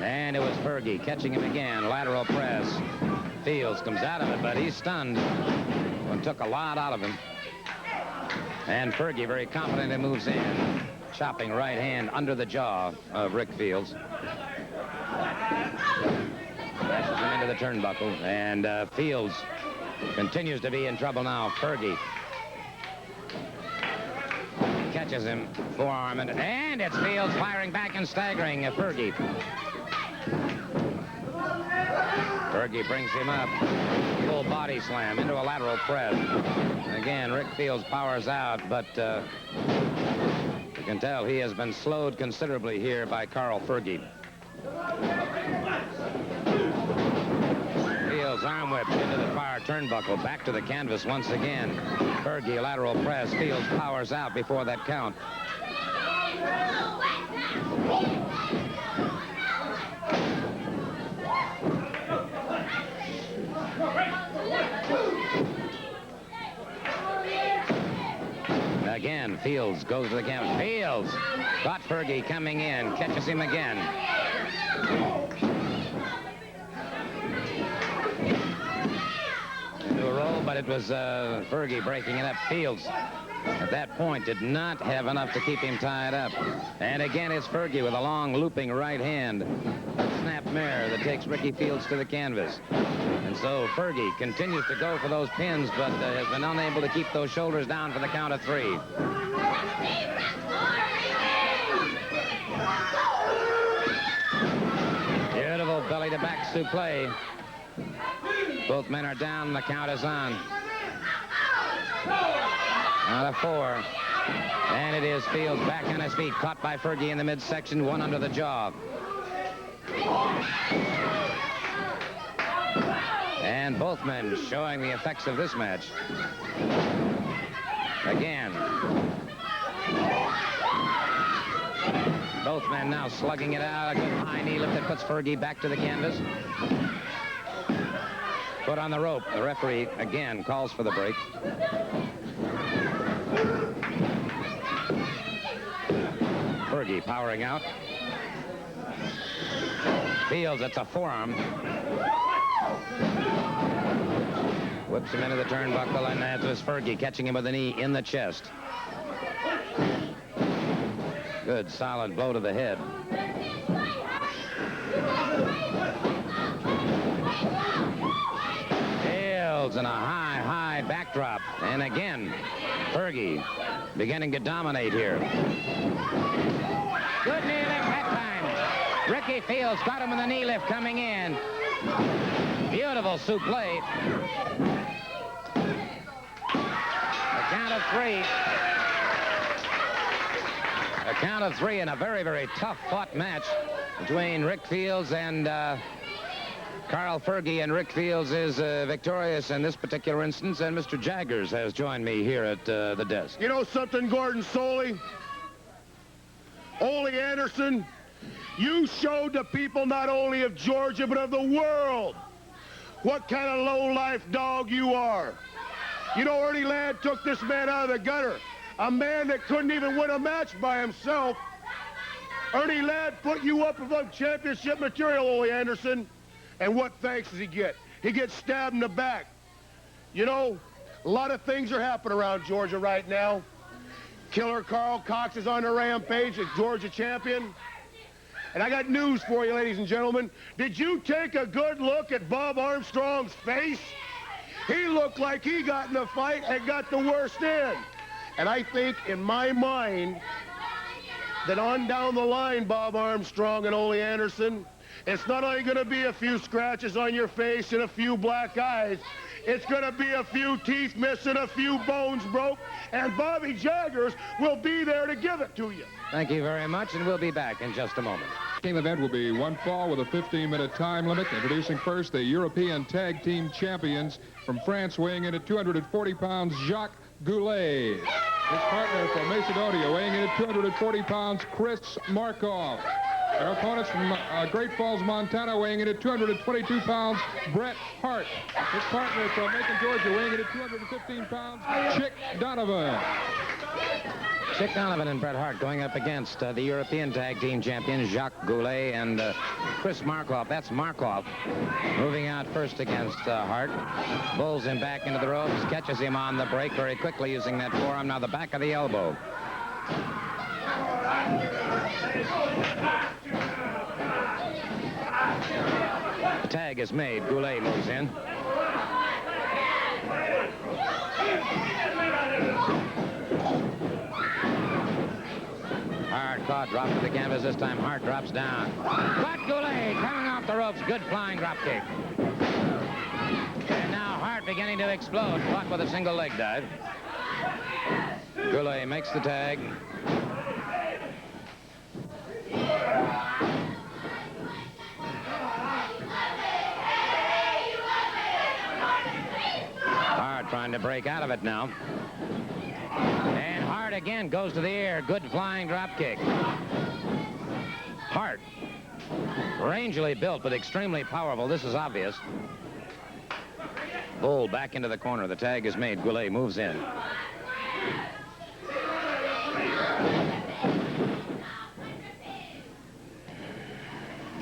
And it was Fergie catching him again. Lateral press. Fields comes out of it, but he's stunned. One took a lot out of him. And Fergie very confidently moves in. Chopping right hand under the jaw of Rick Fields. Dashes him into the turnbuckle. And Fields continues to be in trouble now. Fergie catches him, forearm, and it's Fields firing back and staggering Fergie. Fergie brings him up. Full body slam into a lateral press. Again, Rick Fields powers out, but you can tell he has been slowed considerably here by Carl Fergie. Fields arm whip into the far turnbuckle. Back to the canvas once again. Fergie lateral press. Fields powers out before that count. Again, Fields goes to the canvas. Fields got Fergie coming in. Catches him again. Into a roll, but it was Fergie breaking it up. Fields, at that point, did not have enough to keep him tied up. And again, it's Fergie with a long looping right hand. Snap mirror that takes Ricky Fields to the canvas. And so Fergie continues to go for those pins, but has been unable to keep those shoulders down for the count of 3. Beautiful belly-to-back suplex. Both men are down, the count is on. Out of 4. And it is Fields back on his feet, caught by Fergie in the midsection, one under the jaw. And both men showing the effects of this match. Again. Both men now slugging it out. A good high knee lift that puts Fergie back to the canvas. Put on the rope. The referee again calls for the break. Fergie powering out. Fields, it's a forearm. Whips him into the turnbuckle, and that was Fergie catching him with a knee in the chest. Good, solid blow to the head. Fields and a high backdrop. And again, Fergie beginning to dominate here. Good knee lift that time. Ricky Fields got him with a knee lift coming in. Beautiful suplex. A count of 3. A count of 3 in a very, very tough fought match between Rick Fields and Carl Fergie. And Rick Fields is victorious in this particular instance, and Mr. Jaggers has joined me here at the desk. You know something, Gordon Soley? Ole Anderson, you showed the people not only of Georgia, but of the world what kind of low-life dog you are. You know, Ernie Ladd took this man out of the gutter. A man that couldn't even win a match by himself. Ernie Ladd put you up above championship material, Ole Anderson. And what thanks does he get? He gets stabbed in the back. You know, a lot of things are happening around Georgia right now. Killer Carl Cox is on the rampage as Georgia champion. And I got news for you, ladies and gentlemen. Did you take a good look at Bob Armstrong's face? He looked like he got in the fight and got the worst in. And I think, in my mind, that on down the line, Bob Armstrong and Ole Anderson, it's not only going to be a few scratches on your face and a few black eyes. It's going to be a few teeth missing, a few bones broke, and Bobby Jaggers will be there to give it to you. Thank you very much, and we'll be back in just a moment. The event will be one fall with a 15-minute time limit. Introducing first the European Tag Team Champions from France, weighing in at 240 pounds, Jacques Goulet. His partner from Macedonia, weighing in at 240 pounds, Chris Markov. Their opponents from Great Falls, Montana, weighing in at 222 pounds, Bret Hart. His partner from Macon, Georgia, weighing in at 215 pounds, Chick Donovan. Chick Donovan and Bret Hart going up against the European Tag Team Champions, Jacques Goulet and Chris Markov. That's Markov moving out first against Hart. Bulls him back into the ropes, catches him on the break very quickly using that forearm. Now the back of the elbow. The tag is made. Goulet moves in. Hart caught, dropped to the canvas. This time Hart drops down. But Goulet coming off the ropes. Good flying drop kick. And now Hart beginning to explode. Caught with a single leg dive. Goulet makes the tag. Hart trying to break out of it now. And Hart again goes to the air. Good flying drop kick. Hart, rangily built but extremely powerful. This is obvious. Bull back into the corner. The tag is made. Goulet moves in.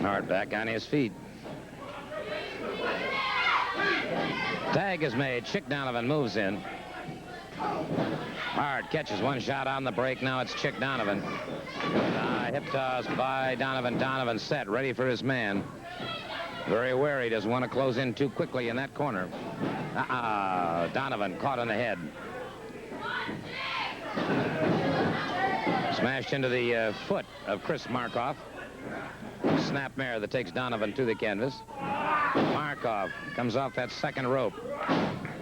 Hart back on his feet. Tag is made. Chick Donovan moves in. Hart catches one shot on the break. Now it's Chick Donovan. Hip toss by Donovan. Donovan set, ready for his man. Very wary. Doesn't want to close in too quickly in that corner. Donovan caught on the head. Smashed into the foot of Chris Markov. Snapmare that takes Donovan to the canvas. Markov comes off that second rope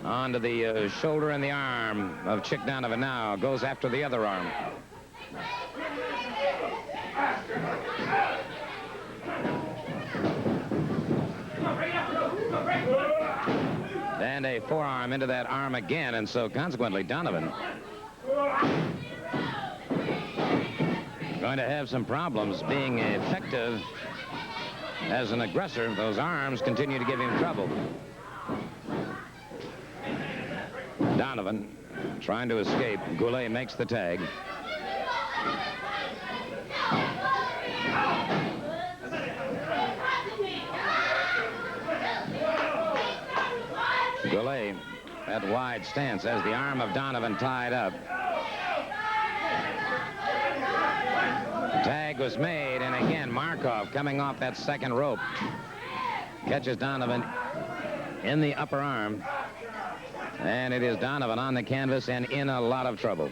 onto the shoulder and the arm of Chick Donovan. Now goes after the other arm. And a forearm into that arm again, and so consequently Donovan going to have some problems being effective as an aggressor. Those arms continue to give him trouble. Donovan trying to escape. Goulet makes the tag. Goulet at wide stance has the arm of Donovan tied up. Tag was made, and again Markov coming off that second rope catches Donovan in the upper arm, and it is Donovan on the canvas and in a lot of trouble.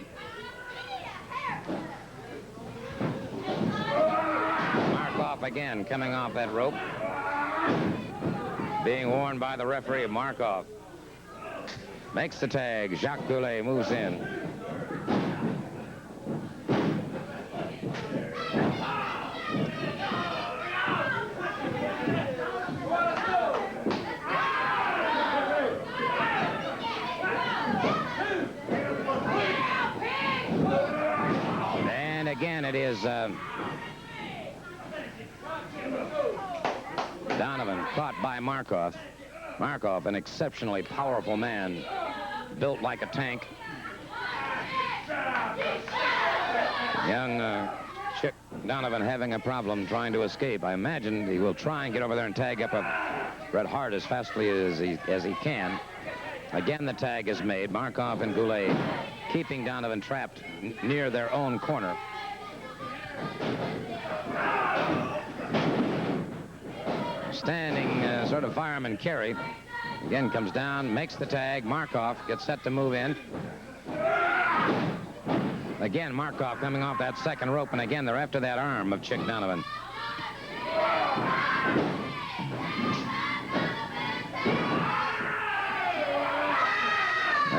Markov again coming off that rope, being warned by the referee. Markov makes the tag. Jacques Goulet moves in. And again it is Donovan caught by Markov. Markov, an exceptionally powerful man, built like a tank. Young Chick Donovan having a problem trying to escape. I imagine he will try and get over there and tag up Bret Hart as fastly as he can. Again, the tag is made. Markov and Goulet keeping Donovan trapped near their own corner. Standing sort of fireman carry. Again comes down, makes the tag. Markov gets set to move in. Again, Markov coming off that second rope, and again, they're after that arm of Chick Donovan.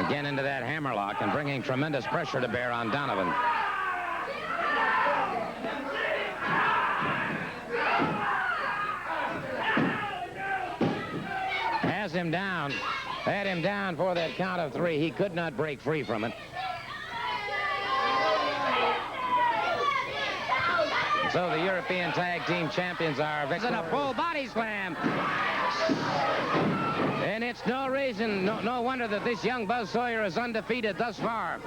Again into that hammerlock and bringing tremendous pressure to bear on Donovan. Has him down. Had him down for that count of 3. He could not break free from it. So the European Tag Team Champions are victorious. And a full body slam. And it's no reason, no wonder that this young Buzz Sawyer is undefeated thus far.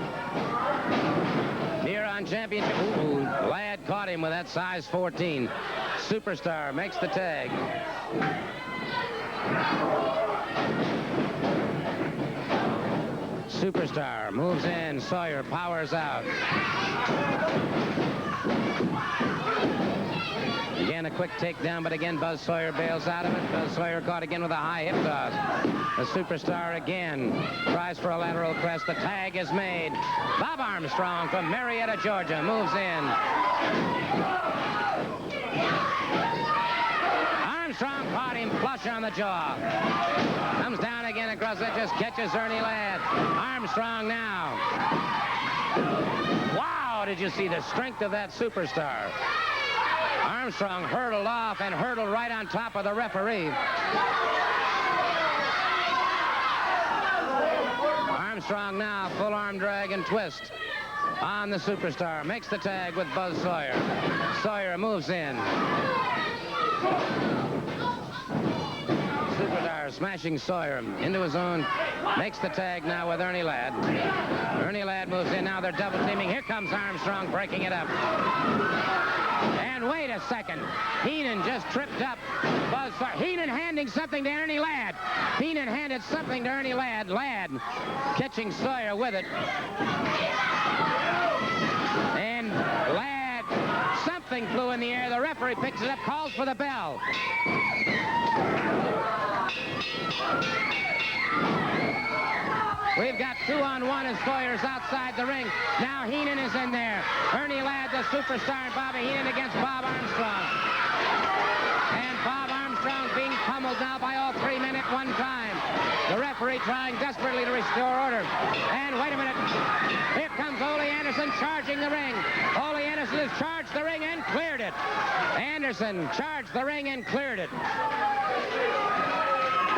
Here on championship. Ooh, Ladd caught him with that size 14. Superstar makes the tag. Superstar moves in. Sawyer powers out. Again, a quick takedown, but again, Buzz Sawyer bails out of it. Buzz Sawyer caught again with a high hip toss. The Superstar again tries for a lateral crest. The tag is made. Bob Armstrong from Marietta, Georgia, moves in. Armstrong caught him flush on the jaw. Comes down again across it, just catches Ernie Ladd. Armstrong now. Wow, did you see the strength of that Superstar? Armstrong hurdled off and hurdled right on top of the referee. Armstrong now, full arm drag and twist on the Superstar. Makes the tag with Buzz Sawyer. Sawyer moves in. Superstar smashing Sawyer into his own. Makes the tag now with Ernie Ladd. Ernie Ladd moves in. Now they're double teaming. Here comes Armstrong breaking it up. And wait a second. Heenan just tripped up Buzz Sawyer. Heenan handing something to Ernie Ladd. Heenan handed something to Ernie Ladd. Ladd catching Sawyer with it. And Ladd, something flew in the air. The referee picks it up, calls for the bell. We've got 2-on-1 as Sawyer's outside the ring. Now Heenan is in there. Ernie Ladd, the Superstar, and Bobby Heenan against Bob Armstrong. And Bob Armstrong being pummeled now by all 3 men at one time. The referee trying desperately to restore order. And wait a minute. Here comes Ole Anderson charging the ring. Ole Anderson has charged the ring and cleared it. Anderson charged the ring and cleared it.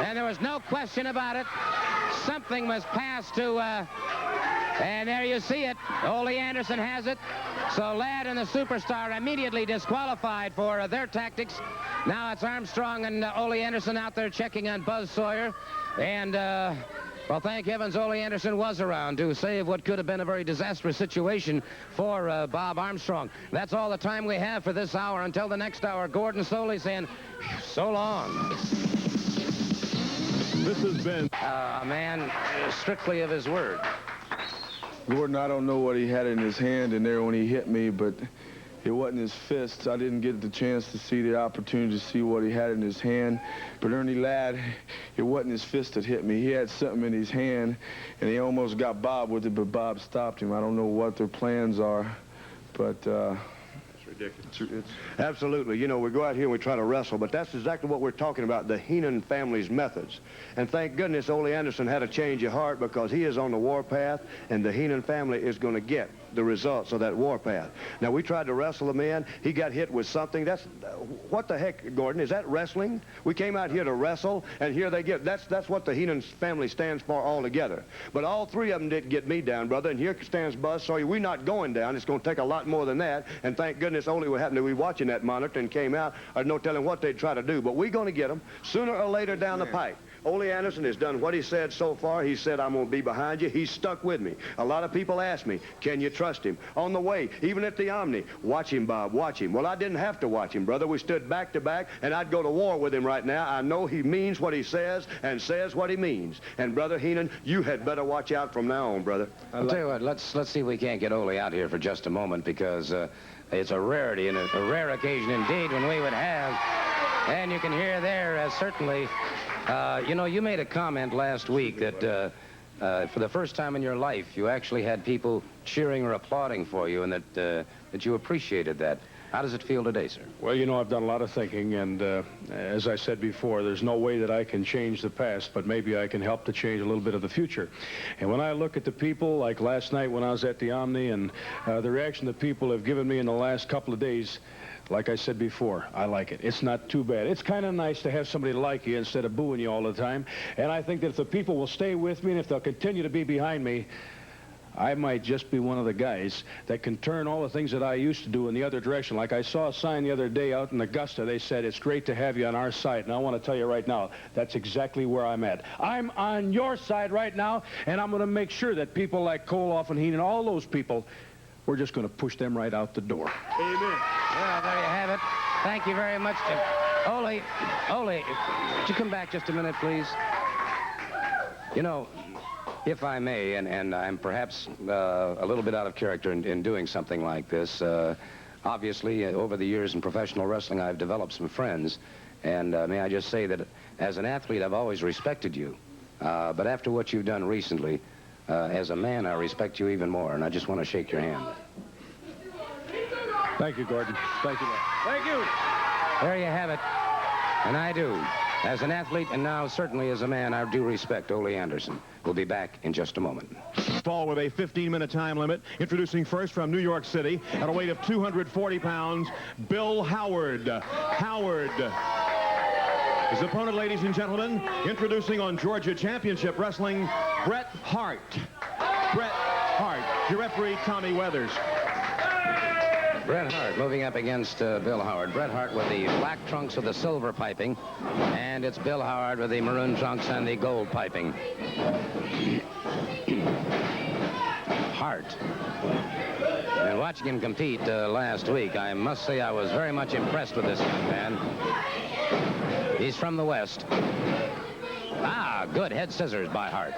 And there was no question about it. Something was passed to, and there you see it. Ole Anderson has it. So Ladd and the Superstar immediately disqualified for their tactics. Now it's Armstrong and Ole Anderson out there checking on Buzz Sawyer. And, well, thank heavens Ole Anderson was around to save what could have been a very disastrous situation for Bob Armstrong. That's all the time we have for this hour. Until the next hour, Gordon Soley saying, so long. This has been a man strictly of his word. Gordon, I don't know what he had in his hand in there when he hit me, but it wasn't his fists. I didn't get the chance to see the opportunity to see what he had in his hand. But Ernie Ladd, it wasn't his fist that hit me. He had something in his hand, and he almost got Bob with it, but Bob stopped him. I don't know what their plans are, but... ridiculous. Absolutely. You know, we go out here and we try to wrestle, but that's exactly what we're talking about, the Heenan family's methods. And thank goodness Ole Anderson had a change of heart, because he is on the warpath, and the Heenan family is going to get the results of that warpath. Now, we tried to wrestle him in. He got hit with something. That's, what the heck, Gordon? Is that wrestling? We came out here to wrestle, and here they get, that's what the Heenan family stands for altogether. But all 3 of them didn't get me down, brother, and here stands Buzz Sawyer. We're not going down. It's going to take a lot more than that, and thank goodness Ole would happen to be watching that monitor and came out. There's no telling what they'd try to do, but we're going to get them sooner or later down the pike. Ole Anderson has done what he said so far. He said, I'm going to be behind you. He's stuck with me. A lot of people ask me, can you trust him? On the way, even at the Omni, watch him, Bob, watch him. Well, I didn't have to watch him, brother. We stood back to back, and I'd go to war with him right now. I know he means what he says and says what he means. And, Brother Heenan, you had better watch out from now on, brother. I'll tell you what, let's see if we can't get Ole out here for just a moment, because it's a rarity and a rare occasion indeed when we would have. And you can hear there, certainly, you know, you made a comment last week that for the first time in your life, you actually had people cheering or applauding for you, and that you appreciated that. How does it feel today, sir? Well, you know, I've done a lot of thinking, and as I said before, there's no way that I can change the past, but maybe I can help to change a little bit of the future. And when I look at the people, like last night when I was at the Omni, and the reaction that people have given me in the last couple of days, like I said before, I like it. It's not too bad. It's kind of nice to have somebody like you instead of booing you all the time. And I think that if the people will stay with me and if they'll continue to be behind me, I might just be one of the guys that can turn all the things that I used to do in the other direction. Like I saw a sign the other day out in Augusta. They said, it's great to have you on our side. And I want to tell you right now, that's exactly where I'm at. I'm on your side right now, and I'm going to make sure that people like Koloff and Heenan, all those people, we're just going to push them right out the door. Amen. Well, there you have it. Thank you very much. Ole, would you come back just a minute, please? You know, if I may, and I'm perhaps a little bit out of character in doing something like this, obviously, over the years in professional wrestling, I've developed some friends, and may I just say that as an athlete, I've always respected you. But after what you've done recently, as a man, I respect you even more, and I just want to shake your hand. Thank you, Gordon. Thank you. Thank you. There you have it. And I do. As an athlete, and now certainly as a man, I do respect Ole Anderson. We'll be back in just a moment. Fall with a 15-minute time limit. Introducing first from New York City at a weight of 240 pounds, Bill Howard. Howard. His opponent, ladies and gentlemen, introducing on Georgia Championship Wrestling, Bret Hart. Bret Hart. Your referee, Tommy Weathers. Bret Hart moving up against Bill Howard. Bret Hart with the black trunks with the silver piping, and it's Bill Howard with the maroon trunks and the gold piping. Hart. And watching him compete last week, I must say I was very much impressed with this young man. He's from the West. Ah, good head scissors by Hart.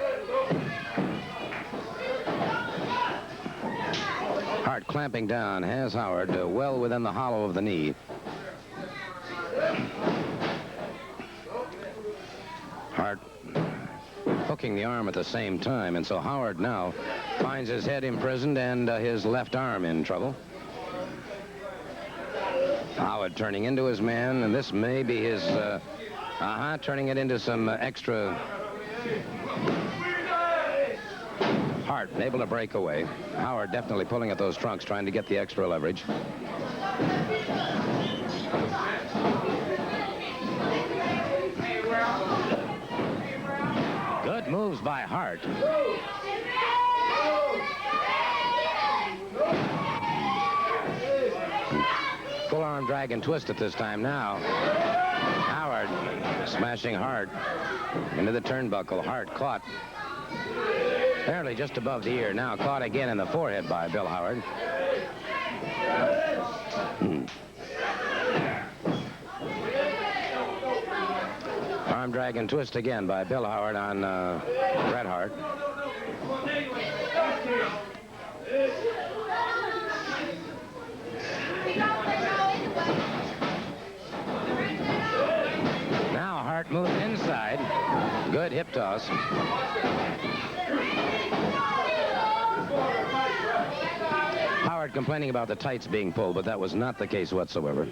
Hart clamping down has Howard well within the hollow of the knee. Hart hooking the arm at the same time, and so Howard now finds his head imprisoned and his left arm in trouble. Howard turning into his man, and this may be his, turning it into some extra. Hart able to break away. Howard definitely pulling at those trunks, trying to get the extra leverage. Good moves by Hart. Full arm drag and twist at this time now. Howard smashing Hart into the turnbuckle. Hart caught barely just above the ear. Now caught again in the forehead by Bill Howard. Arm drag and twist again by Bill Howard on Bret Hart. Now Hart moves inside. Good hip toss. Howard complaining about the tights being pulled, but that was not the case whatsoever.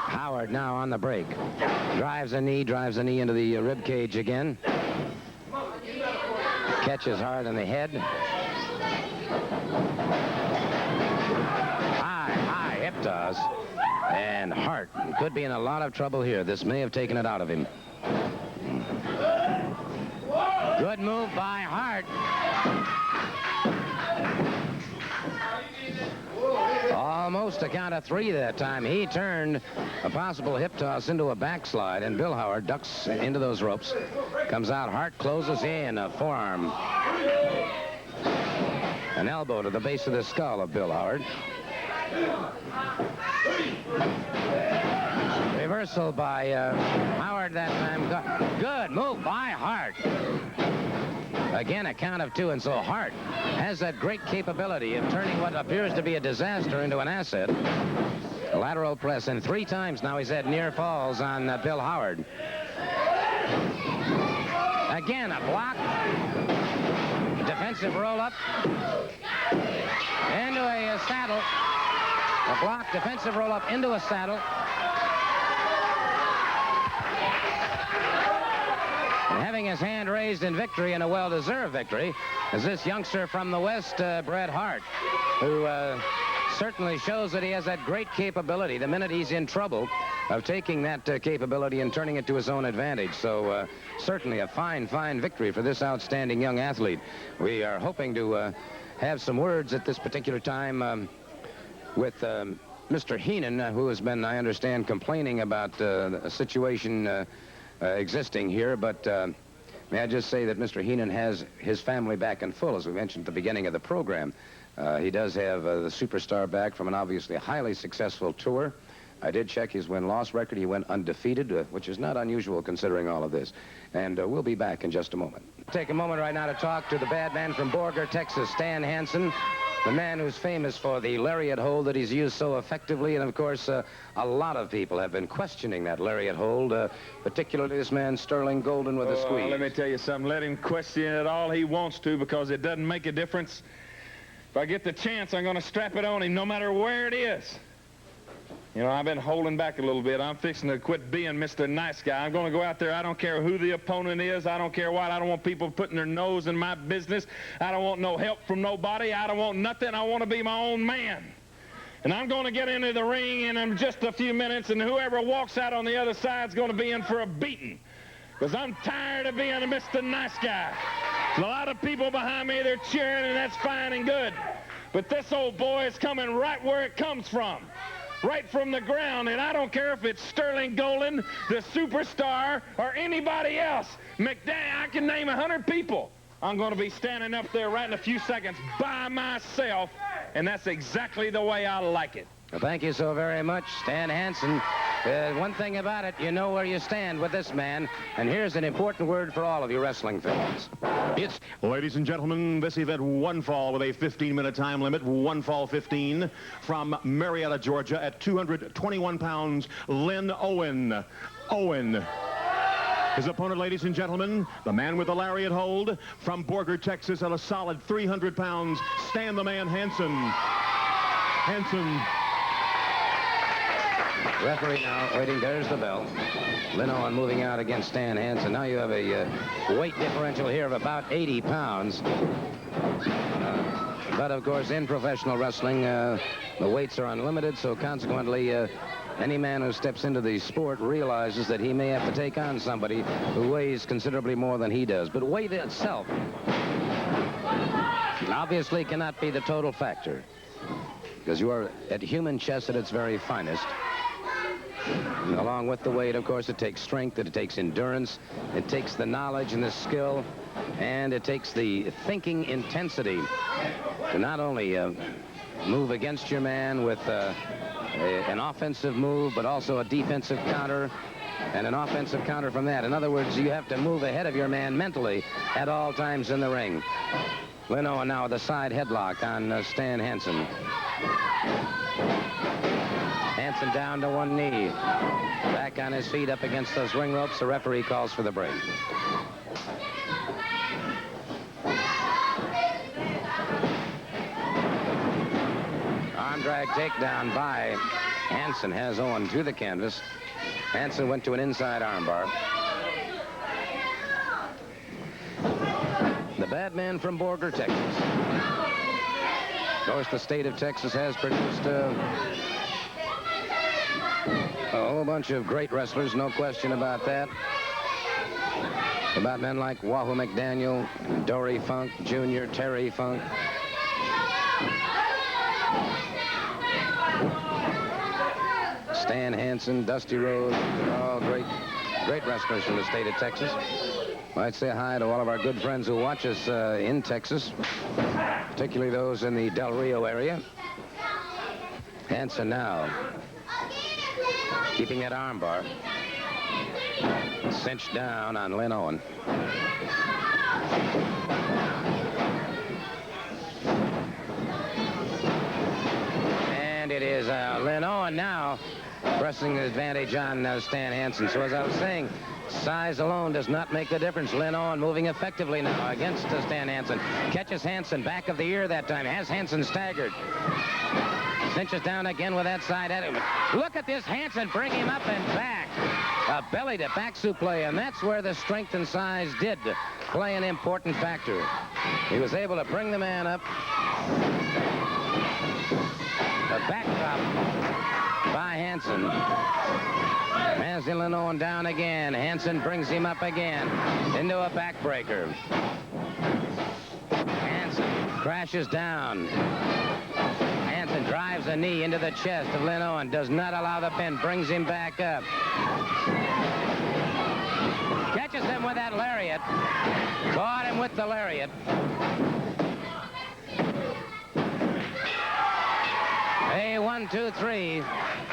Howard now on the break. Drives a knee into the rib cage again. Catches hard on the head. High hip toss. And Hart could be in a lot of trouble here. This may have taken it out of him. Good move by Hart. Almost almost a count of 3 that time. He turned a possible hip toss into a backslide, and Bill Howard ducks into those ropes. Comes out, Hart closes in, a forearm. An elbow to the base of the skull of Bill Howard. Reversal by Howard that time. Good move by Hart. Again, a count of 2, and so Hart has that great capability of turning what appears to be a disaster into an asset. A lateral press, and 3 times now he's had near falls on Bill Howard. Again, a block. Defensive roll-up. Into a saddle. A block, defensive roll-up into a saddle. And having his hand raised in victory, and a well-deserved victory, is this youngster from the West, Bret Hart, who certainly shows that he has that great capability the minute he's in trouble of taking that capability and turning it to his own advantage. So certainly a fine, fine victory for this outstanding young athlete. We are hoping to have some words at this particular time with Mr. Heenan, who has been, I understand, complaining about a situation existing here, but may I just say that Mr. Heenan has his family back in full, as we mentioned at the beginning of the program. He does have the superstar back from an obviously highly successful tour. I did check his win-loss record. He went undefeated, which is not unusual considering all of this. And we'll be back in just a moment. Take a moment right now to talk to the bad man from Borger, Texas, Stan Hansen, the man who's famous for the lariat hold that he's used so effectively. And, of course, a lot of people have been questioning that lariat hold, particularly this man, Sterling Golden, with a squeeze. Let me tell you something. Let him question it all he wants to, because it doesn't make a difference. If I get the chance, I'm going to strap it on him no matter where it is. You know, I've been holding back a little bit. I'm fixing to quit being Mr. Nice Guy. I'm going to go out there. I don't care who the opponent is. I don't care what. I don't want people putting their nose in my business. I don't want no help from nobody. I don't want nothing. I want to be my own man. And I'm going to get into the ring in just a few minutes, and whoever walks out on the other side is going to be in for a beating. Because I'm tired of being a Mr. Nice Guy. There's a lot of people behind me, they're cheering, and that's fine and good. But this old boy is coming right where it comes from. Right from the ground, and I don't care if it's Sterling Golden, the superstar, or anybody else. I can name 100 people. I'm going to be standing up there right in a few seconds by myself, and that's exactly the way I like it. Well, thank you so very much, Stan Hansen. One thing about it, you know where you stand with this man. And here's an important word for all of you wrestling fans. It's, ladies and gentlemen, this event, one fall with a 15-minute time limit, one fall 15, from Marietta, Georgia, at 221 pounds, Lynn Owen. Owen. His opponent, ladies and gentlemen, the man with the lariat hold, from Borger, Texas, at a solid 300 pounds, Stan the Man Hansen. Hansen. Referee now waiting. There's the bell. Lynn Owen moving out against Stan Hansen. Now you have a weight differential here of about 80 pounds. But, of course, in professional wrestling, the weights are unlimited, so consequently, any man who steps into the sport realizes that he may have to take on somebody who weighs considerably more than he does. But weight itself obviously cannot be the total factor, because you are at human chess at its very finest. And along with the weight, of course, it takes strength, it takes endurance, it takes the knowledge and the skill, and it takes the thinking intensity to not only move against your man with an offensive move, but also a defensive counter and an offensive counter from that. In other words, you have to move ahead of your man mentally at all times in the ring. Lynn Owen now with a side headlock on Stan Hansen. Hansen down to one knee. Back on his feet up against those ring ropes. The referee calls for the break. Arm drag takedown by Hansen has Owen to the canvas. Hansen went to an inside armbar. The bad man from Borger, Texas. Of course, the state of Texas has produced a whole bunch of great wrestlers, no question about that. About men like Wahoo McDaniel, Dory Funk Jr., Terry Funk. Stan Hansen, Dusty Rhodes, they're all great wrestlers from the state of Texas. I'd say hi to all of our good friends who watch us in Texas, particularly those in the Del Rio area. Hansen now keeping that arm bar cinched down on Lynn Owen. And it is Lynn Owen now pressing the advantage on Stan Hansen. So as I was saying, size alone does not make the difference. Lynn Owen moving effectively now against Stan Hansen. Catches Hansen back of the ear that time. Has Hansen staggered. Cinches down again with that side at him. Look at this Hansen bring him up and back. A belly to back suplex, and that's where the strength and size did play an important factor. He was able to bring the man up. A backdrop by Hansen. Mansley Lynn Owen down again. Hansen brings him up again into a backbreaker. Hansen crashes down. Hansen drives a knee into the chest of Lynn Owen. Does not allow the pin. Brings him back up. Catches him with that lariat. Caught him with the lariat. A 1, 2, 3.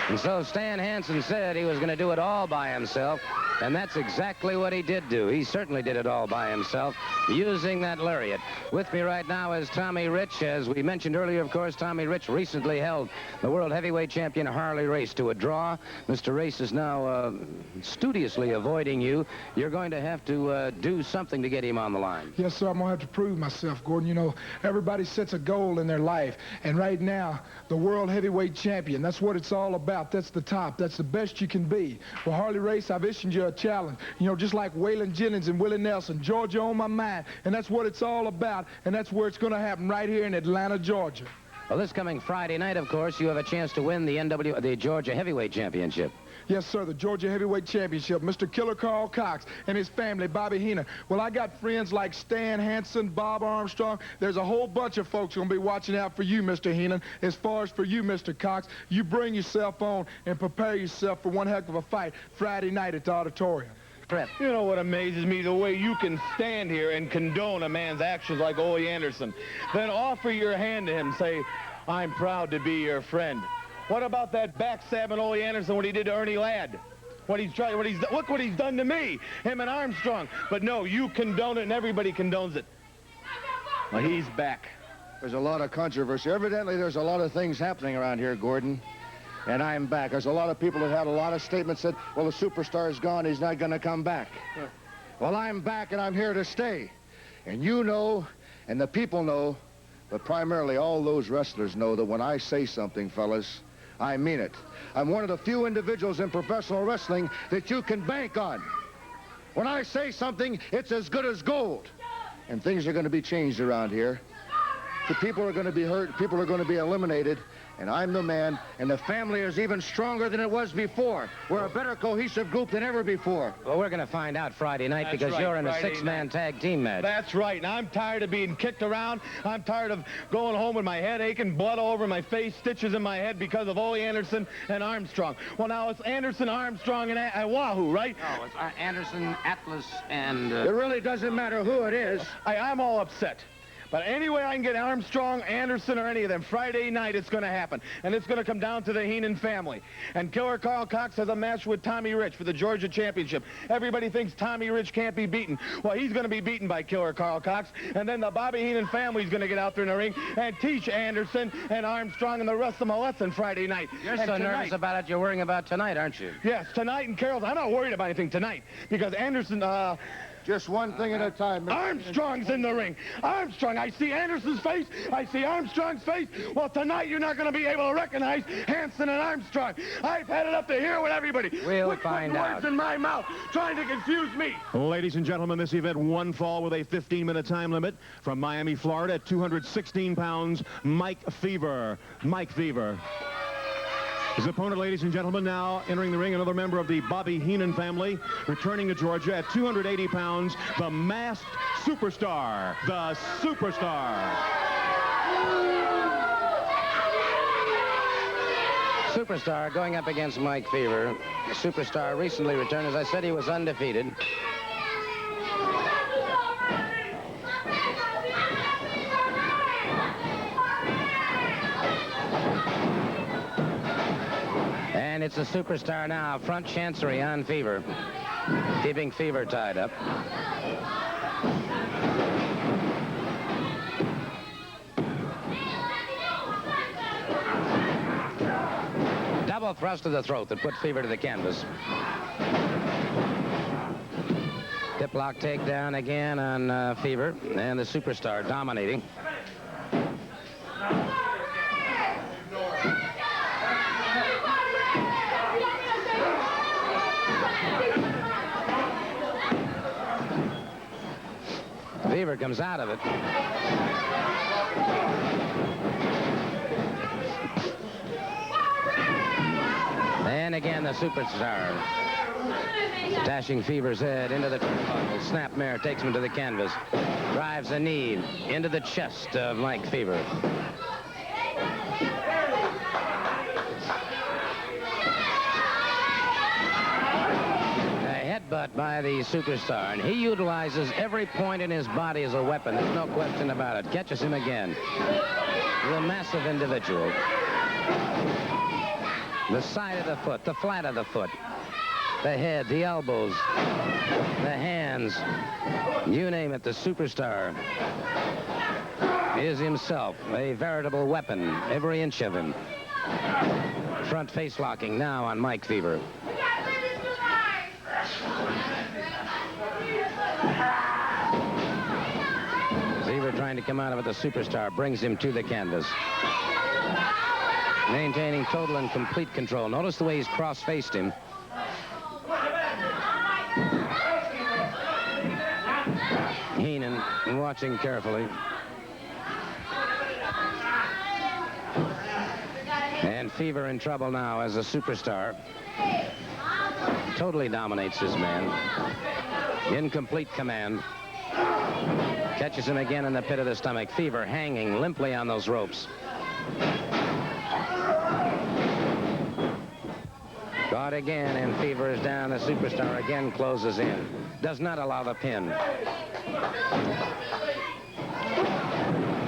And so Stan Hansen said he was going to do it all by himself, and that's exactly what he did do. He certainly did it all by himself, using that lariat. With me right now is Tommy Rich. As we mentioned earlier, of course, Tommy Rich recently held the World Heavyweight Champion Harley Race to a draw. Mr. Race is now studiously avoiding you. You're going to have to do something to get him on the line. Yes, sir, I'm going to have to prove myself, Gordon. You know, everybody sets a goal in their life, and right now, the World Heavyweight Champion, that's what it's all about. That's the top. That's the best you can be. Well, Harley Race, I've issued you a challenge. You know, just like Waylon Jennings and Willie Nelson, Georgia on my mind, and that's what it's all about, and that's where it's going to happen, right here in Atlanta, Georgia. Well, this coming Friday night, of course, you have a chance to win the Georgia Heavyweight Championship. Yes, sir, the Georgia Heavyweight Championship. Mr. Killer Carl Cox and his family, Bobby Heenan. Well, I got friends like Stan Hansen, Bob Armstrong. There's a whole bunch of folks going to be watching out for you, Mr. Heenan. As far as for you, Mr. Cox, you bring yourself on and prepare yourself for one heck of a fight Friday night at the auditorium. You know what amazes me? The way you can stand here and condone a man's actions like Ole Anderson. Then offer your hand to him and say, I'm proud to be your friend. What about that backstabbing Ole Anderson, what he did to Ernie Ladd? Look what he's done to me, him and Armstrong. But no, you condone it and everybody condones it. Well, he's back. There's a lot of controversy. Evidently, there's a lot of things happening around here, Gordon. And I'm back. There's a lot of people that had a lot of statements that, well, the superstar is gone, he's not going to come back. Yeah. Well, I'm back and I'm here to stay. And you know, and the people know, but primarily all those wrestlers know that when I say something, fellas, I mean it. I'm one of the few individuals in professional wrestling that you can bank on. When I say something, it's as good as gold. And things are going to be changed around here. The people are going to be hurt. People are going to be eliminated. And I'm the man, and the family is even stronger than it was before. We're a better cohesive group than ever before. Well, we're going to find out Friday night. That's because right, you're in a six-man tag team match. That's right, and I'm tired of being kicked around. I'm tired of going home with my head aching, blood all over my face, stitches in my head because of Ole Anderson and Armstrong. Well, now it's Anderson, Armstrong, and Wahoo, right? No, it's Anderson, Atlas, and... It really doesn't matter who it is. I'm all upset. But anyway I can get Armstrong, Anderson, or any of them, Friday night it's going to happen. And it's going to come down to the Heenan family. And Killer Carl Cox has a match with Tommy Rich for the Georgia Championship. Everybody thinks Tommy Rich can't be beaten. Well, he's going to be beaten by Killer Carl Cox. And then the Bobby Heenan family is going to get out there in the ring and teach Anderson and Armstrong and the rest of them a lesson Friday night. You're so nervous about it, you're worrying about tonight, aren't you? Yes, tonight and Carol's. I'm not worried about anything tonight because Anderson... Just one thing at a time. Armstrong's in the ring. Armstrong, I see Anderson's face. I see Armstrong's face. Well, tonight you're not going to be able to recognize Hansen and Armstrong. I've had it up to here with everybody. We'll find out. Words in my mouth, trying to confuse me. Ladies and gentlemen, this event one fall with a 15-minute time limit from Miami, Florida, at 216 pounds, Mike Fever. Mike Fever. His opponent, ladies and gentlemen, now entering the ring, another member of the Bobby Heenan family, returning to Georgia at 280 pounds, the masked superstar, the superstar. Superstar going up against Mike Fever. The Superstar recently returned. As I said, he was undefeated. And it's a Superstar now. Front chancery on Fever. Keeping Fever tied up. Double thrust to the throat that put Fever to the canvas. Hip lock takedown again on Fever, and the Superstar dominating. Fever comes out of it. And again, the Superstar. Dashing Fever's head into the turnbuckle. Snapmare takes him to the canvas. Drives a knee into the chest of Mike Fever. Headbutt by the Superstar, and he utilizes every point in his body as a weapon. There's no question about it. Catches him again. He's a massive individual. The side of the foot, the flat of the foot, the head, the elbows, the hands, you name it, the Superstar is himself a veritable weapon, every inch of him. Front face locking now on Mike Fever. Fever trying to come out of it. The Superstar brings him to the canvas. Maintaining total and complete control. Notice the way he's cross-faced him. Heenan watching carefully. And Fever in trouble now as a Superstar. Totally dominates his man. In complete command. Catches him again in the pit of the stomach. Fever hanging limply on those ropes. Caught again, and Fever is down. The Superstar again closes in. Does not allow the pin.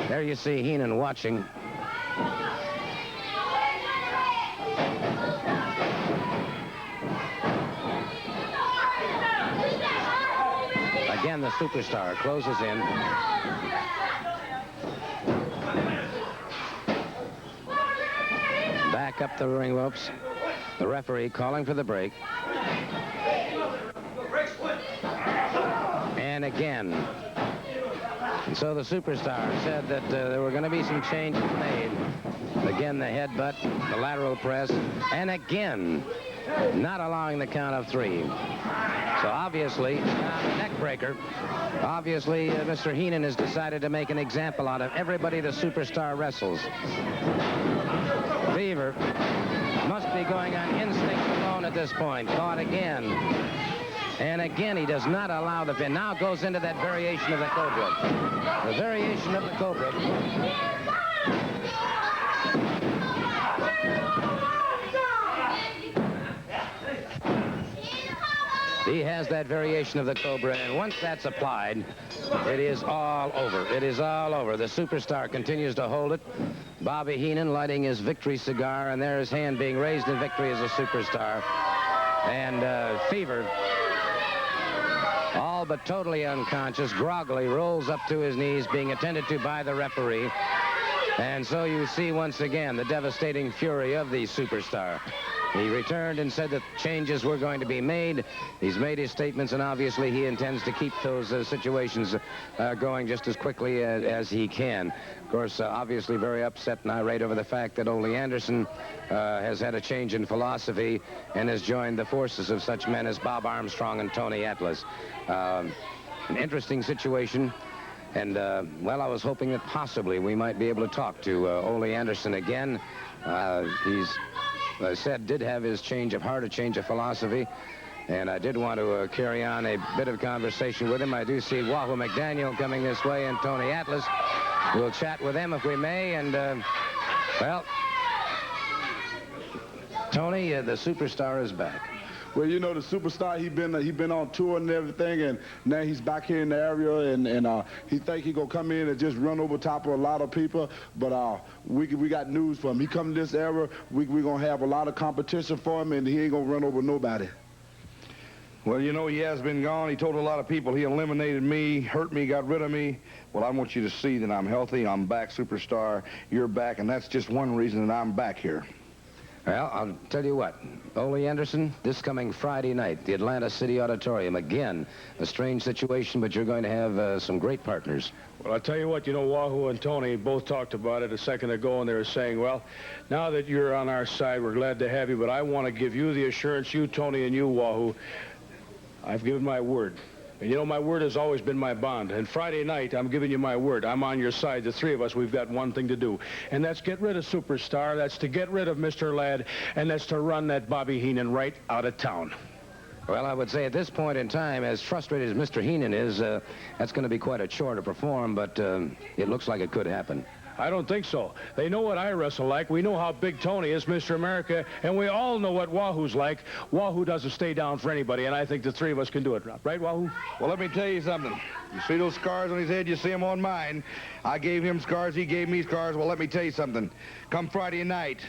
There you see Heenan watching. Again, the Superstar closes in. Back up the ring ropes. The referee calling for the break. And again. And so the Superstar said that there were going to be some changes made. Again, the headbutt, the lateral press, and again, not allowing the count of 3. So obviously, neck breaker. Obviously, Mr. Heenan has decided to make an example out of everybody the Superstar wrestles. Fever must be going on instinct alone at this point. Caught again. And again, he does not allow the pin. Now goes into that variation of the Cobra. The variation of the Cobra. He has that variation of the Cobra, and once that's applied, it is all over. It is all over. The Superstar continues to hold it. Bobby Heenan lighting his victory cigar, and there his hand being raised in victory as a Superstar. And Fever, all but totally unconscious, groggily rolls up to his knees, being attended to by the referee. And so you see once again the devastating fury of the Superstar. He returned and said that changes were going to be made. He's made his statements, and obviously he intends to keep those situations going just as quickly as he can. Of course, obviously very upset and irate over the fact that Ole Anderson has had a change in philosophy and has joined the forces of such men as Bob Armstrong and Tony Atlas. An interesting situation. And, well, I was hoping that possibly we might be able to talk to Ole Anderson again. He's, as I said, did have his change of heart, a change of philosophy. And I did want to carry on a bit of conversation with him. I do see Wahoo McDaniel coming this way and Tony Atlas. We'll chat with them if we may. And, well, Tony, the superstar is back. Well, you know, the superstar, he been on tour and everything, and now he's back here in the area, and he think he gonna come in and just run over top of a lot of people. But we got news for him. He come to this era, we gonna have a lot of competition for him, and he ain't gonna run over nobody. Well, you know, he has been gone. He told a lot of people he eliminated me, hurt me, got rid of me. Well, I want you to see that I'm healthy, I'm back, superstar, you're back, and that's just one reason that I'm back here. Well, I'll tell you what, Ole Anderson, this coming Friday night, the Atlanta City Auditorium, again, a strange situation, but you're going to have some great partners. Well, I'll tell you what, you know, Wahoo and Tony both talked about it a second ago, and they were saying, well, now that you're on our side, we're glad to have you, but I want to give you the assurance, you, Tony, and you, Wahoo, I've given my word. And, you know, my word has always been my bond. And Friday night, I'm giving you my word. I'm on your side. The three of us, we've got one thing to do. And that's get rid of Superstar. That's to get rid of Mr. Ladd. And that's to run that Bobby Heenan right out of town. Well, I would say at this point in time, as frustrated as Mr. Heenan is, that's going to be quite a chore to perform, but it looks like it could happen. I don't think so. They know what I wrestle like. We know how big Tony is, Mr. America, and we all know what Wahoo's like. Wahoo doesn't stay down for anybody, and I think the three of us can do it. Right, Wahoo? Well, let me tell you something. You see those scars on his head? You see them on mine. I gave him scars. He gave me scars. Well, let me tell you something. Come Friday night,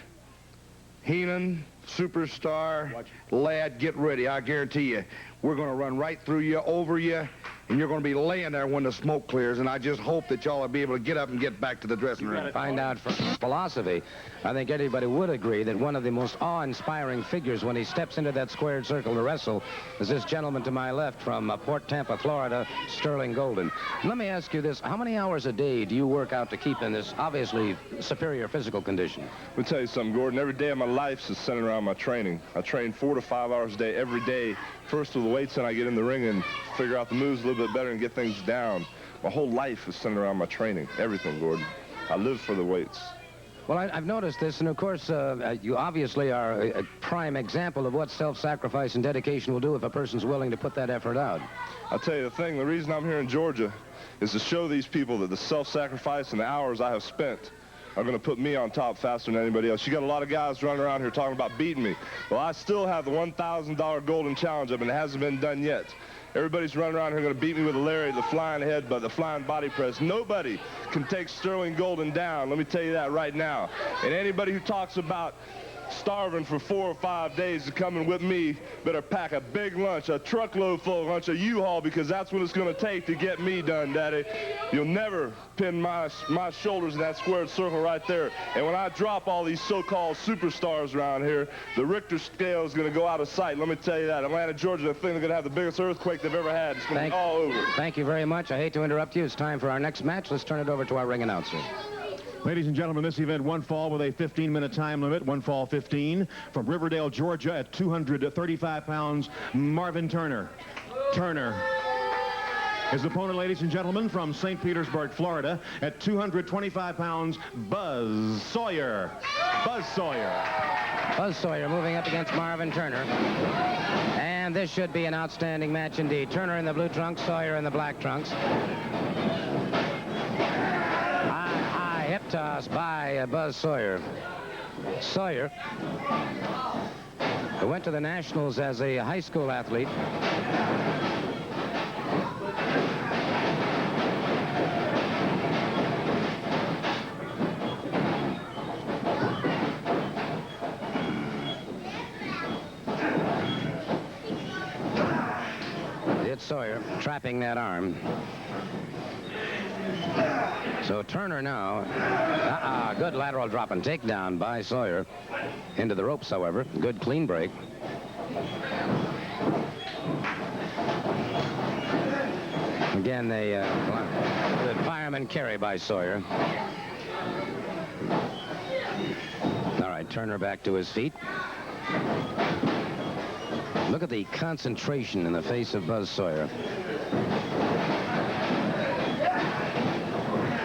Heenan, Superstar, Ladd, get ready. I guarantee you, we're going to run right through you, over you, and you're going to be laying there when the smoke clears, and I just hope that y'all will be able to get up and get back to the dressing room. Find out from philosophy. I think everybody would agree that one of the most awe-inspiring figures when he steps into that squared circle to wrestle is this gentleman to my left from Port Tampa, Florida, Sterling Golden. Let me ask you this. How many hours a day do you work out to keep in this obviously superior physical condition? Let me tell you something, Gordon. Every day of my life is centered around my training. I train 4 to 5 hours a day every day. First with the weights, then I get in the ring and figure out the moves a little bit better and get things down. My whole life is centered around my training. Everything, Gordon. I live for the weights. Well, I've noticed this, and of course, you obviously are a prime example of what self-sacrifice and dedication will do if a person's willing to put that effort out. I'll tell you the thing, the reason I'm here in Georgia is to show these people that the self-sacrifice and the hours I have spent are going to put me on top faster than anybody else. You got a lot of guys running around here talking about beating me. Well, I still have the $1,000 golden challenge up, and it hasn't been done yet. Everybody's running around here going to beat me with a lariat, the flying headbutt, the flying body press. Nobody can take Sterling Golden down. Let me tell you that right now. And anybody who talks about starving for 4 or 5 days to come in with me better pack a big lunch, a truckload full of lunch, a U-Haul, because that's what it's going to take to get me done, Daddy. You'll never pin my shoulders in that squared circle right there. And when I drop all these so-called superstars around here, the Richter scale is going to go out of sight. Let me tell you that. Atlanta, Georgia, I think they're going to have the biggest earthquake they've ever had. It's going to be all over. Thank you very much. I hate to interrupt you. It's time for our next match. Let's turn it over to our ring announcer. Ladies and gentlemen, this event, one fall with a 15-minute time limit, one fall 15, from Riverdale, Georgia, at 235 pounds, Marvin Turner. Turner. His opponent, ladies and gentlemen, from St. Petersburg, Florida, at 225 pounds, Buzz Sawyer. Buzz Sawyer. Buzz Sawyer moving up against Marvin Turner. And this should be an outstanding match indeed. Turner in the blue trunks, Sawyer in the black trunks. Hip toss by Buzz Sawyer. Sawyer, who went to the Nationals as a high school athlete. It's Sawyer trapping that arm. So Turner now, good lateral drop and takedown by Sawyer. Into the ropes, however. Good clean break. Again, the fireman carry by Sawyer. All right, Turner back to his feet. Look at the concentration in the face of Buzz Sawyer.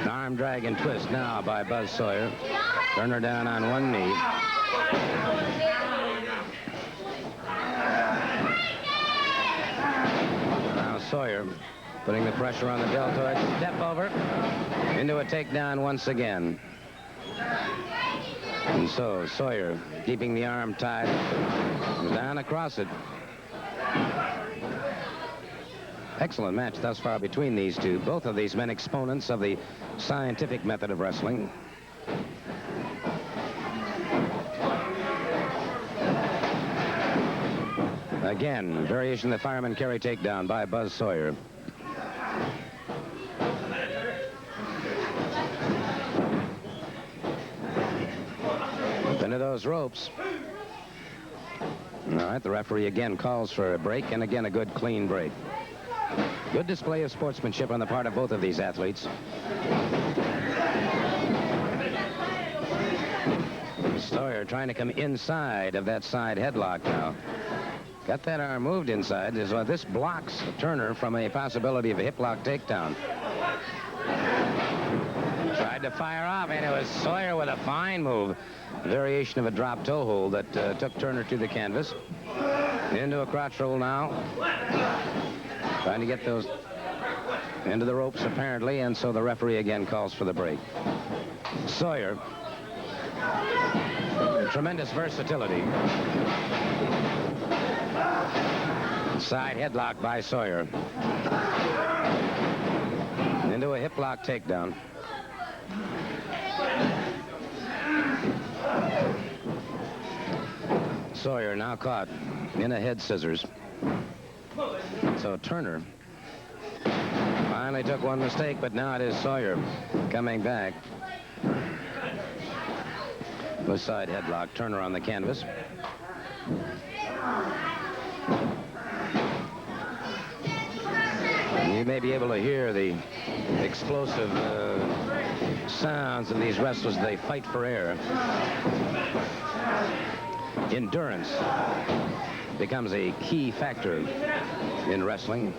Arm drag and twist now by Buzz Sawyer. Turner down on one knee. Now Sawyer putting the pressure on the deltoid. Step over into a takedown once again. And so Sawyer, keeping the arm tied, down across it. Excellent match thus far between these two. Both of these men exponents of the scientific method of wrestling. Again, variation of the fireman carry takedown by Buzz Sawyer. Into those ropes. All right, the referee again calls for a break, and again a good clean break. Good display of sportsmanship on the part of both of these athletes. Sawyer trying to come inside of that side headlock now. Got that arm moved inside. This blocks Turner from a possibility of a hip lock takedown. Tried to fire off, and it was Sawyer with a fine move. Variation of a drop toe hold that took Turner to the canvas. Into a crotch roll now. Trying to get those into the ropes, apparently, and so the referee again calls for the break. Sawyer. Tremendous versatility. Side headlock by Sawyer. Into a hip lock takedown. Sawyer now caught in a head scissors. So Turner finally took one mistake, but now it is Sawyer coming back. The side headlock, Turner on the canvas. You may be able to hear the explosive sounds of these wrestlers as they fight for air. Endurance becomes a key factor in wrestling,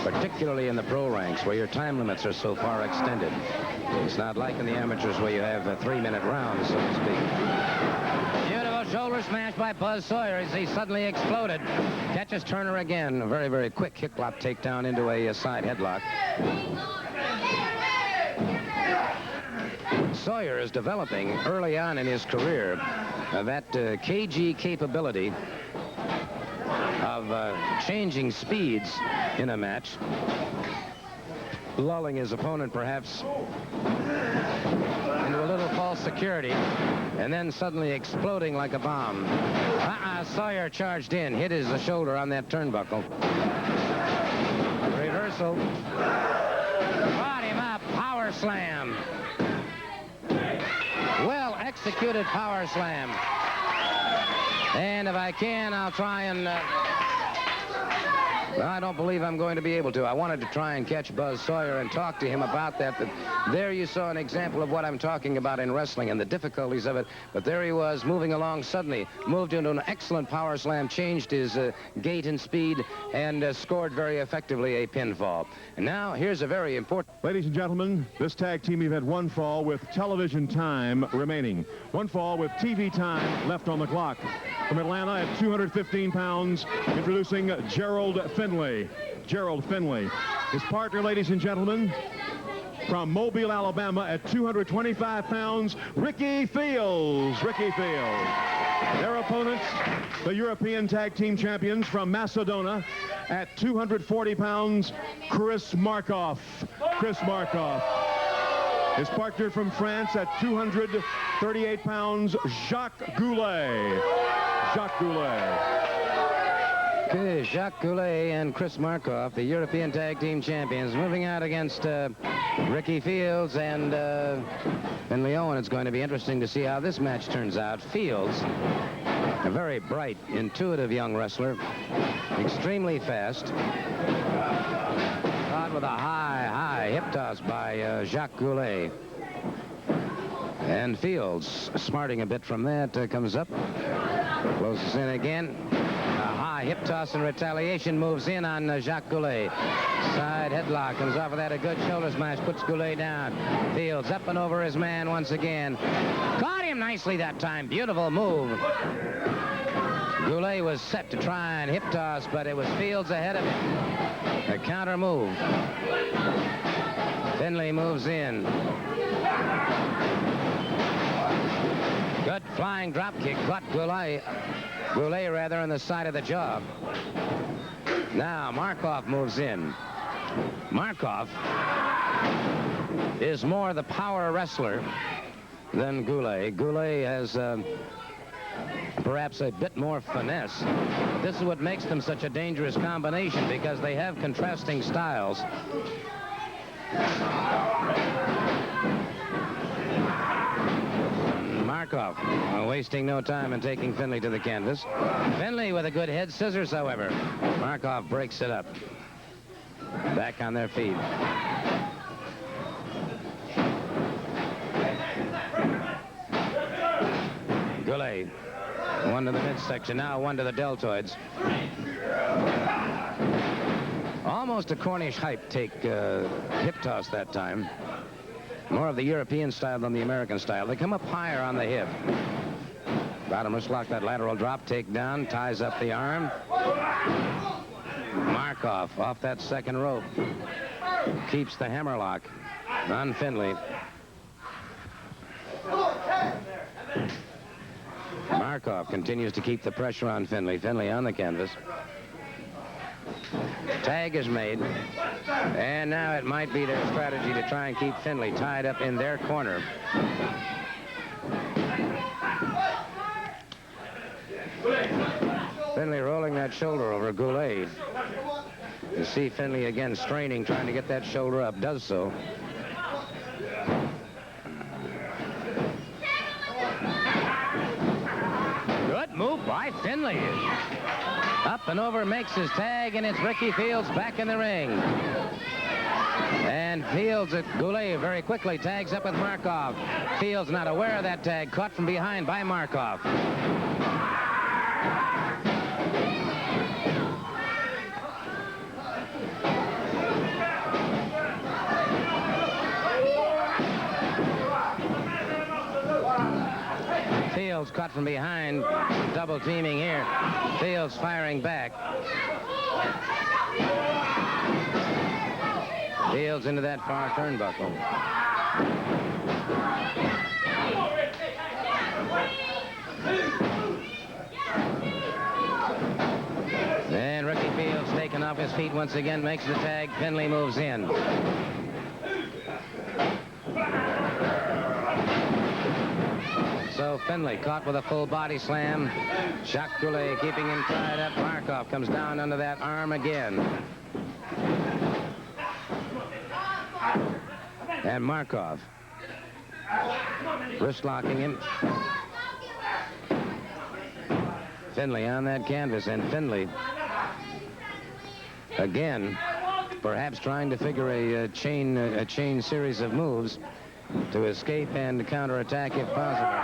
particularly in the pro ranks where your time limits are so far extended. It's not like in the amateurs where you have 3-minute rounds, so to speak. Beautiful shoulder smash by Buzz Sawyer as he suddenly exploded. Catches Turner again. A very, very quick hip lock takedown into a side headlock. Sawyer is developing early on in his career that KG capability of changing speeds in a match, lulling his opponent perhaps into a little false security, and then suddenly exploding like a bomb. Sawyer charged in, hit his shoulder on that turnbuckle. Reversal. Brought him up, power slam. Well executed power slam. And if I can, I'll try and... I don't believe I'm going to be able to. I wanted to try and catch Buzz Sawyer and talk to him about that. But there you saw an example of what I'm talking about in wrestling and the difficulties of it. But there he was, moving along suddenly, moved into an excellent power slam, changed his gait and speed, and scored very effectively a pinfall. And now, here's a very important... Ladies and gentlemen, this tag team event, one fall with television time remaining. One fall with TV time left on the clock. From Atlanta at 215 pounds, introducing Gerald Finley. Gerald Finley. His partner, ladies and gentlemen, from Mobile, Alabama at 225 pounds, Ricky Fields. Ricky Fields. Their opponents, the European Tag Team Champions from Macedonia at 240 pounds, Chris Markoff. Chris Markoff. His partner from France at 238 pounds, Jacques Goulet. Jacques Goulet. Okay, Jacques Goulet and Chris Markoff, the European Tag Team Champions, moving out against Ricky Fields and Finley Owen. It's going to be interesting to see how this match turns out. Fields, a very bright, intuitive young wrestler, extremely fast. Caught with a high hip toss by Jacques Goulet. And Fields, smarting a bit from that, comes up, closes in again. A high hip toss in retaliation, moves in on Jacques Goulet. Side headlock, comes off of that, a good shoulder smash, puts Goulet down. Fields up and over his man once again. Caught him nicely that time, beautiful move. Goulet was set to try and hip toss, but it was Fields ahead of him. A counter move. Finley moves in. Good flying drop kick. Caught Goulet rather on the side of the jaw. Now Markov moves in. Markov is more the power wrestler than Goulet. Goulet has perhaps a bit more finesse. This is what makes them such a dangerous combination, because they have contrasting styles. Markov wasting no time in taking Finley to the canvas. Finley with a good head scissors, however. Markov breaks it up. Back on their feet. Goulet. One to the midsection, now one to the deltoids. Almost a Cornish hip toss that time. More of the European style than the American style. They come up higher on the hip. Bottomless lock, that lateral drop, take down, ties up the arm. Markov off that second rope. Keeps the hammerlock on Finley. Markov continues to keep the pressure on Finley. Finley on the canvas. Tag is made. And now it might be their strategy to try and keep Finley tied up in their corner. Finley rolling that shoulder over Goulet. You see Finley again straining, trying to get that shoulder up. Does so. Good move by Finley. Up and over, makes his tag, and it's Ricky Fields back in the ring. And Fields at Goulet very quickly tags up with Markov. Fields not aware of that tag, caught from behind by Markov. Fields caught from behind, double teaming here. Fields firing back. Fields into that far turnbuckle. And Ricky Fields taken off his feet once again, makes the tag. Finley moves in. So Finley caught with a full body slam. Jacques Goulet keeping him tied up. Markov comes down under that arm again. And Markov wrist locking him. Finley on that canvas, and Finley again perhaps trying to figure a chain series of moves to escape and counterattack if possible.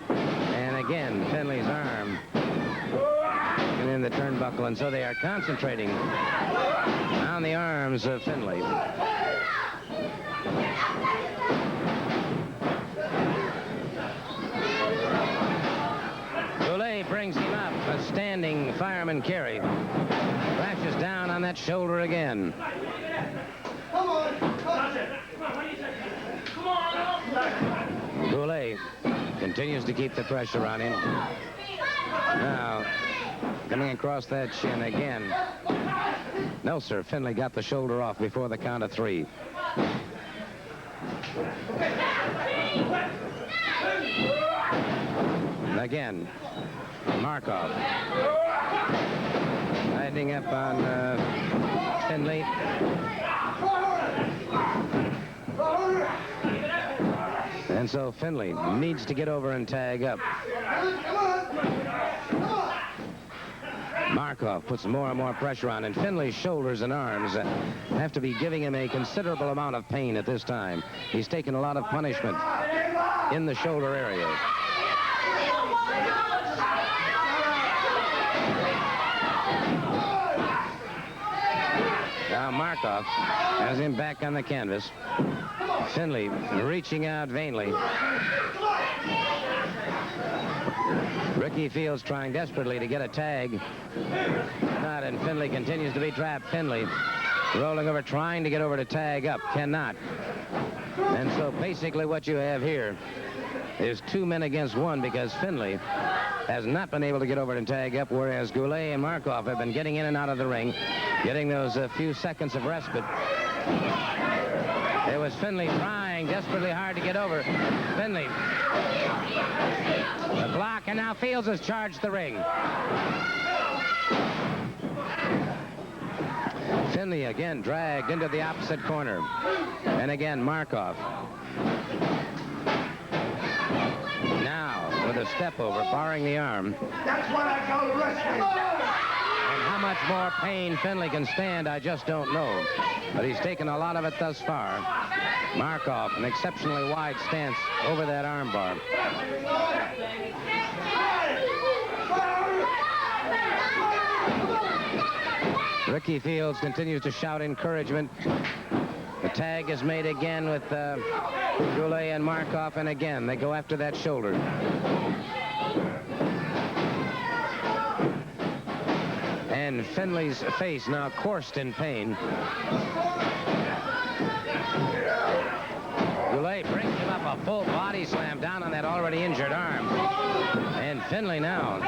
And again, Finley's arm and in the turnbuckle, and so they are concentrating on the arms of Finley. Goulet brings him up, a standing fireman carry. Crashes down on that shoulder again. Goulet continues to keep the pressure on him. Now, coming across that shin again. No, sir, Finley got the shoulder off before the count of 3. Again, Markov. Riding up on Finley. And so Finley needs to get over and tag up. Markov puts more and more pressure on, and Finley's shoulders and arms have to be giving him a considerable amount of pain at this time. He's taken a lot of punishment in the shoulder area. Now Markov has him back on the canvas. Finley reaching out vainly. Ricky Fields trying desperately to get a tag. Not, and Finley continues to be trapped. Finley rolling over, trying to get over to tag up. Cannot. And so basically what you have here is 2 men against 1 because Finley has not been able to get over and tag up, whereas Goulet and Markov have been getting in and out of the ring, getting those few seconds of respite. It was Finley trying desperately hard to get over. Finley. The block, and now Fields has charged the ring. Finley again dragged into the opposite corner. And again, Markov. Now, with a step over, barring the arm. That's what I call wrestling. And how much more pain Finley can stand, I just don't know. But he's taken a lot of it thus far. Markov, an exceptionally wide stance over that arm bar. Ricky Fields continues to shout encouragement. The tag is made again with Goulet and Markov, and again they go after that shoulder. And Finley's face now coursed in pain. Goulet brings him up a full body slam down on that already injured arm. And Finley now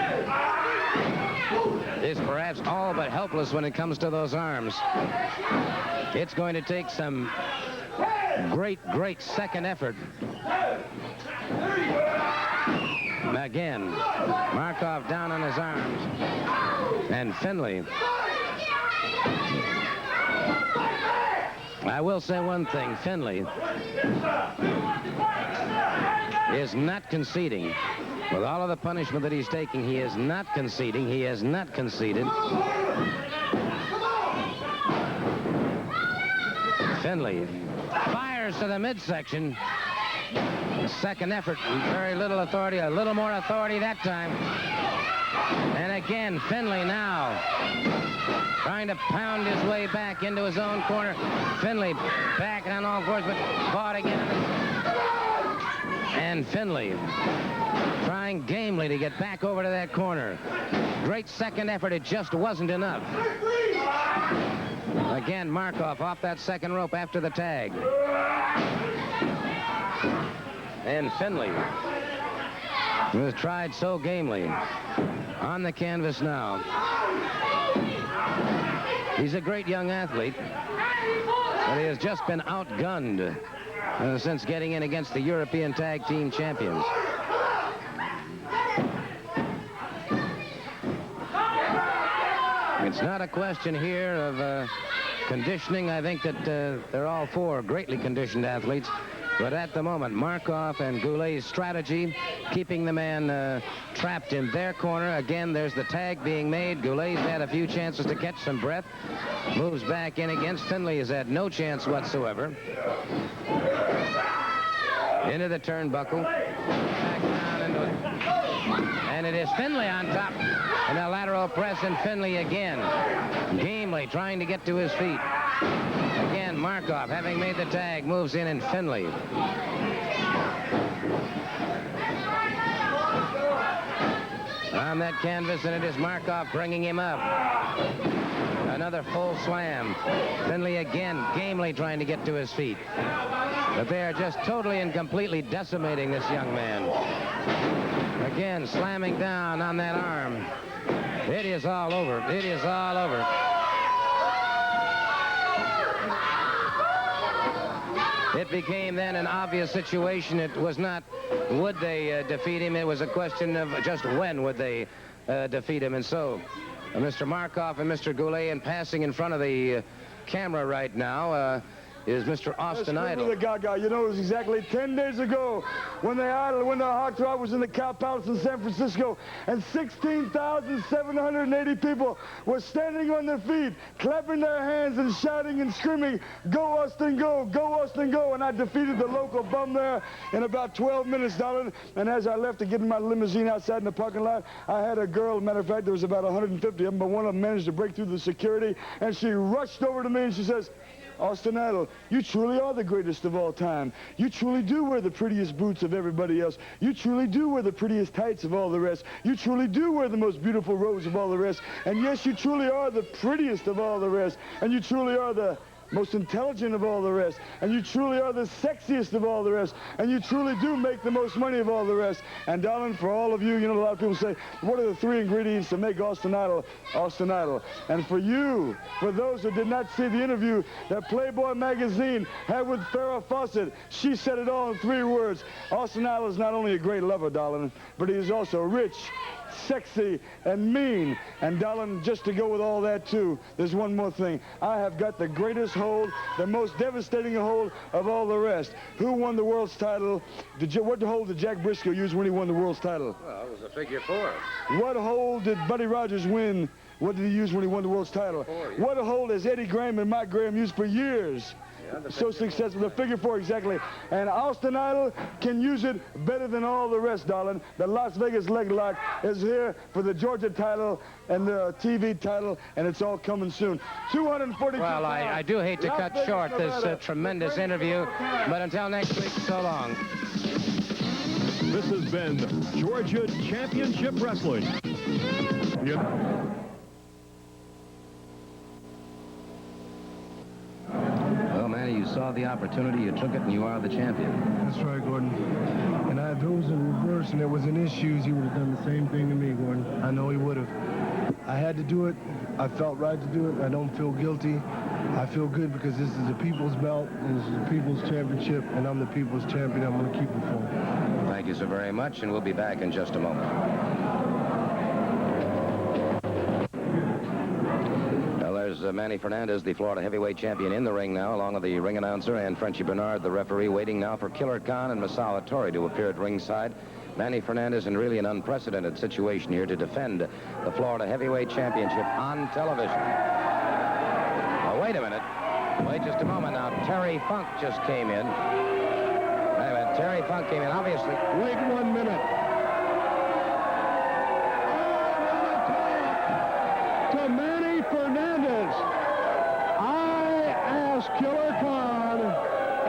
is perhaps all but helpless when it comes to those arms. It's going to take some great second effort. Again, Markov down on his arms. And Finley. I will say one thing, Finley is not conceding. With all of the punishment that he's taking, he is not conceding. He has not conceded. Finley fires to the midsection. Second effort, very little authority, a little more authority that time. And again, Finley now trying to pound his way back into his own corner. Finley back on all fours, but caught again. And Finley trying gamely to get back over to that corner. Great second effort. It just wasn't enough. Again, Markov off that second rope after the tag. And Finley was tried so gamely. On the canvas now. He's a great young athlete, but he has just been outgunned since getting in against the European Tag Team Champions. It's not a question here of conditioning. I think that they're all four greatly conditioned athletes. But at the moment, Markov and Goulet's strategy, keeping the man trapped in their corner. Again, there's the tag being made. Goulet's had a few chances to catch some breath. Moves back in against Finley, has had no chance whatsoever. Into the turnbuckle. Back down into it. And it is Finley on top. And a lateral press, and Finley again. Gamely trying to get to his feet. Again, Markov, having made the tag, moves in, and Finley. On that canvas, and it is Markov bringing him up. Another full slam. Finley again, gamely trying to get to his feet. But they are just totally and completely decimating this young man. Again, slamming down on that arm. It is all over. It is all over. It became then an obvious situation. It was not would they defeat him. It was a question of just when would they defeat him. And so Mr. Markov and Mr. Goulet, and passing in front of the camera right now is Mr. Austin Idol. The Gaga. You know, it was exactly 10 days ago when the Heartthrob was in the Cow Palace in San Francisco, and 16,780 people were standing on their feet, clapping their hands and shouting and screaming, "Go Austin, go! Go Austin, go!" And I defeated the local bum there in about 12 minutes, darling. And as I left to get in my limousine outside in the parking lot, I had a girl, matter of fact, there was about 150 of them, but one of them managed to break through the security, and she rushed over to me and she says, "Austin Idol, you truly are the greatest of all time. You truly do wear the prettiest boots of everybody else. You truly do wear the prettiest tights of all the rest. You truly do wear the most beautiful robes of all the rest. And yes, you truly are the prettiest of all the rest. And you truly are the most intelligent of all the rest, and you truly are the sexiest of all the rest, and you truly do make the most money of all the rest. And darling, for all of you, you know, a lot of people say, what are the 3 ingredients to make Austin Idol Austin Idol? And for you, for those who did not see the interview that Playboy magazine had with Farrah Fawcett, she said it all in 3 words. Austin Idol is not only a great lover, darling, but he is also rich, sexy, and mean. And darling, just to go with all that too, there's one more thing. I have got the greatest hold, the most devastating hold of all the rest. Who won the world's title? What hold did Jack Briscoe use when he won the world's title? Well, it was a figure 4. What hold did Buddy Rogers win? What did he use when he won the world's title? What hold has Eddie Graham and Mike Graham used for years? So successful, the figure 4, exactly. And Austin Idol can use it better than all the rest, darling. The Las Vegas leg lock is here for the Georgia title and the TV title, and it's all coming soon. 242 Well, I do hate to cut short this tremendous interview, but until next week, so long. This has been Georgia Championship Wrestling. Well, Manny, you saw the opportunity, you took it, and you are the champion. That's right, Gordon. And if it was in reverse and it was in issues, he would have done the same thing to me, Gordon. I know he would have. I had to do it. I felt right to do it. I don't feel guilty. I feel good because this is the people's belt, and this is the people's championship, and I'm the people's champion. I'm going to keep it full. Thank you so very much, and we'll be back in just a moment. Well, there's Manny Fernandez, the Florida heavyweight champion, in the ring now, along with the ring announcer and Frenchie Bernard, the referee, waiting now for Killer Khan and Masawa Tori to appear at ringside. Manny Fernandez in really an unprecedented situation here to defend the Florida heavyweight championship on television. Now, wait a minute. Wait just a moment now. Terry Funk just came in. Wait a minute. Terry Funk came in, obviously. Wait 1 minute. To Manny Fernandez. I asked Killer Khan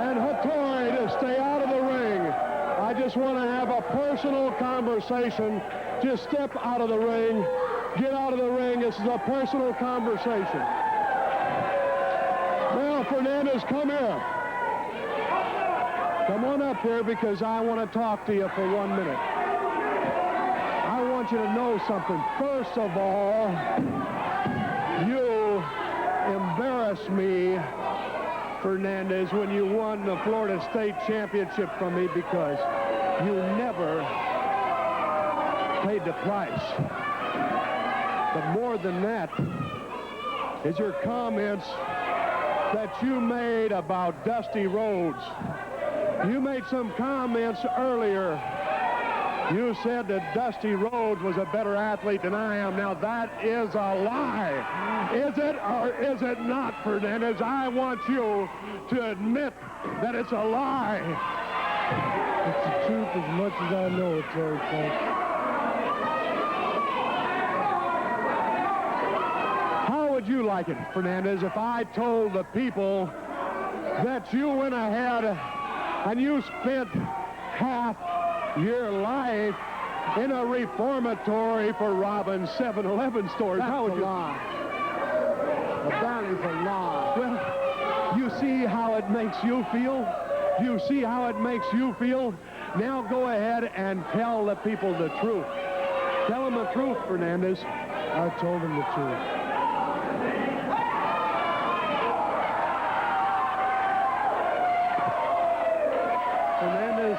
and Hattori to stay out of the ring. I just want to have a personal conversation. Just step out of the ring. Get out of the ring. This is a personal conversation. Now, Fernandez, come here. Come on up here because I want to talk to you for 1 minute. I want you to know something. First of all, you embarrassed me, Fernandez, when you won the Florida State Championship from me because you never paid the price. But more than that is your comments that you made about Dusty Rhodes. You made some comments earlier. You said that Dusty Rhodes was a better athlete than I am. Now, that is a lie. Is it or is it not, Fernandez? I want you to admit that it's a lie. It's the truth as much as I know it, Terry Funk. How would you like it, Fernandez, if I told the people that you went ahead and you spent half your life in a reformatory for robbing 7-Eleven stores? That's How would a you? lie. That is a lie. Well, you see how it makes you feel? You see how it makes you feel? Now go ahead and tell the people the truth. Tell them the truth, Fernandez. I told them the truth. Fernandez,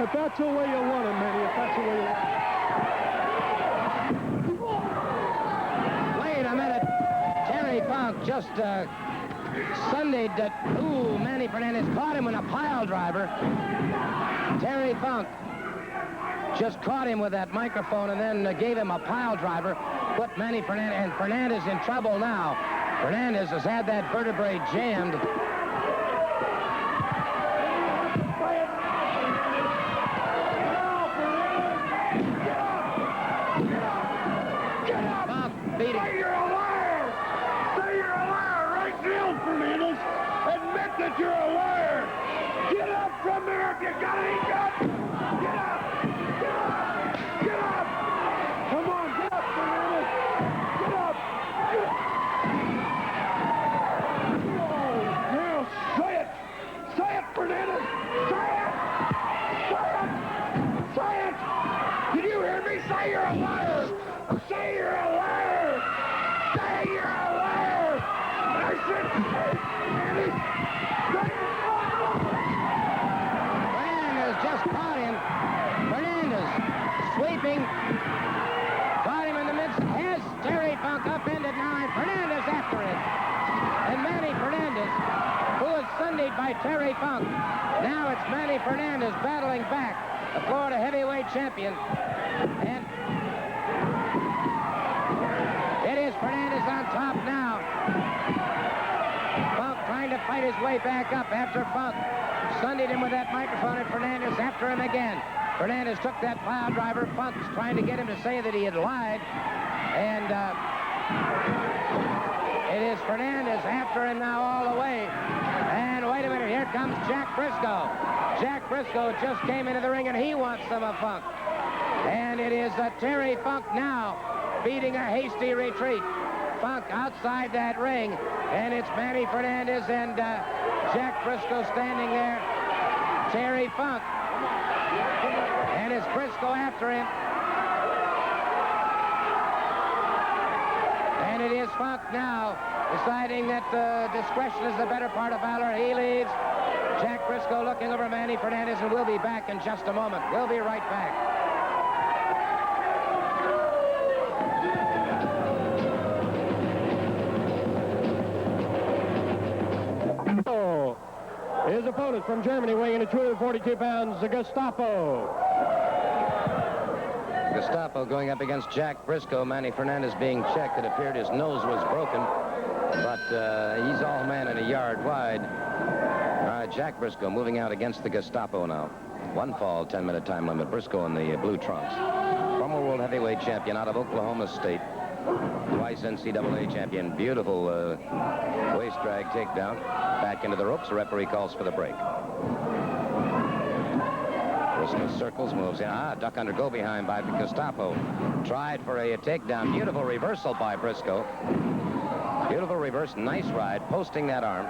if that's the way you want it, Manny, if that's the way you want it. Wait a minute. Terry Funk just Sundayed that. Ooh, Manny Fernandez caught him in a pile driver. Terry Funk just caught him with that microphone and then gave him a pile driver. Put Manny Fernandez, and Fernandez in trouble now. Fernandez has had that vertebrae jammed. Funk beat him. Say you're a liar! Say you're a liar right now, Fernandez! Admit that you're a liar! ain't got. Get up! Get up! Get up! Come on, get up, Fernandez! Get up! Get up! Oh, now say it! Say it, Fernandez! Say it! Say it! Say it! Did you hear me? Say you're a liar! Say you're a liar! Say you're a liar! I said, Fernandez! Fernandez just caught him. Fernandez sweeping. Caught him in the midst. Has Terry Funk upended now, and Fernandez after it. And Manny Fernandez, who was Sundayed by Terry Funk. Now it's Manny Fernandez battling back, the Florida heavyweight champion. And it is Fernandez on top now. Funk trying to fight his way back up after Funk Sundayed him with that microphone, and Fernandez after him again. Fernandez took that pile driver. Funk's trying to get him to say that he had lied. And it is Fernandez after him now all the way. And wait a minute, here comes Jack Briscoe. Jack Briscoe just came into the ring, and he wants some of Funk. And it is Terry Funk now beating a hasty retreat. Funk outside that ring, and it's Manny Fernandez and Jack Briscoe standing there. Terry Funk, and it's Briscoe after him. And it is Funk now deciding that discretion is the better part of valor. He leaves. Jack Briscoe looking over Manny Fernandez, and we'll be back in just a moment. We'll be right back. His opponent from Germany, weighing in at 242 pounds, the Gestapo. Gestapo going up against Jack Briscoe. Manny Fernandez being checked. It appeared his nose was broken, but he's all man and a yard wide. Jack Briscoe moving out against the Gestapo now. One fall, 10-minute time limit. Briscoe in the blue trunks. Former world heavyweight champion out of Oklahoma State. Twice NCAA champion. Beautiful waist drag takedown. Back into the ropes. The referee calls for the break. Briscoe circles, moves in. Duck under, go behind by the Gestapo. Tried for a takedown. Beautiful reversal by Briscoe. Beautiful reverse. Nice ride. Posting that arm.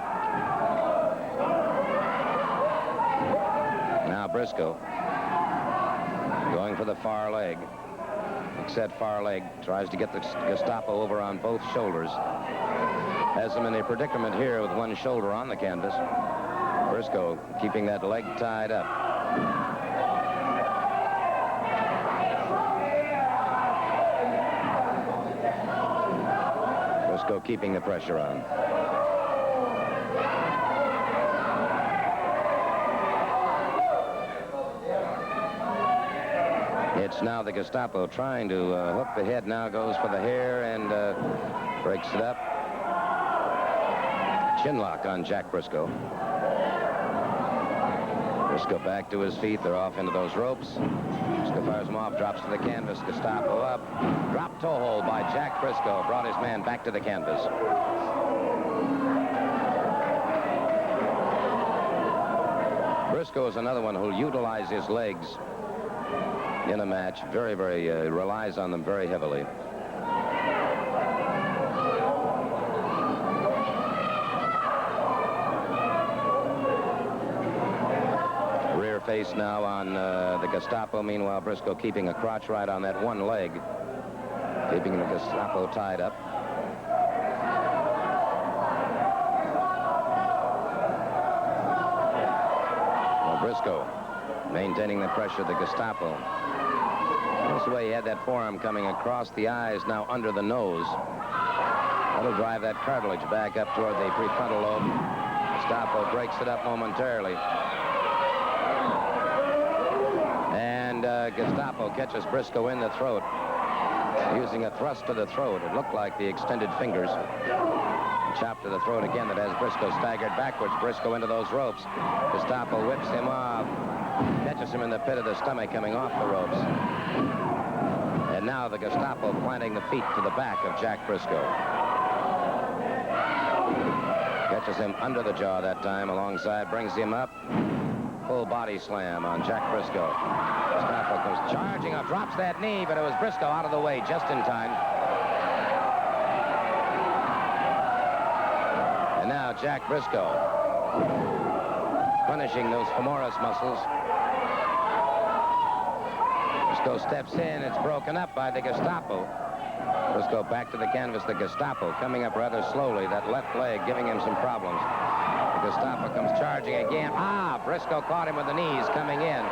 Now Briscoe going for the far leg. Except far leg. Tries to get the Gestapo over on both shoulders. Has him in a predicament here with one shoulder on the canvas. Briscoe keeping that leg tied up. Briscoe keeping the pressure on. It's now the Gestapo trying to hook the head. Now goes for the hair and breaks it up. Chin lock on Jack Briscoe. Briscoe back to his feet. They're off into those ropes. Briscoe fires him off, drops to the canvas. Gestapo up. Drop toe hold by Jack Briscoe. Brought his man back to the canvas. Briscoe is another one who'll utilize his legs in a match. Very, very relies on them very heavily. Rear face now on the Gestapo. Meanwhile, Briscoe keeping a crotch right on that one leg. Keeping the Gestapo tied up. Well, Briscoe maintaining the pressure of the Gestapo. That's the way he had that forearm coming across the eyes, now under the nose. That'll drive that cartilage back up toward the prefrontal lobe. Gestapo breaks it up momentarily. And Gestapo catches Briscoe in the throat, using a thrust to the throat. It looked like the extended fingers. Chop to the throat again that has Briscoe staggered backwards. Briscoe into those ropes. Gestapo whips him off. Catches him in the pit of the stomach coming off the ropes. And now the Gestapo planting the feet to the back of Jack Briscoe. Catches him under the jaw that time alongside, brings him up. full body slam on Jack Briscoe. Gestapo goes charging up, drops that knee, but it was Briscoe out of the way just in time. And now Jack Briscoe punishing those femoris muscles. Briscoe steps in. It's broken up by the Gestapo. Briscoe back to the canvas. The Gestapo coming up rather slowly. That left leg giving him some problems. The Gestapo comes charging again. Briscoe caught him with the knees coming in.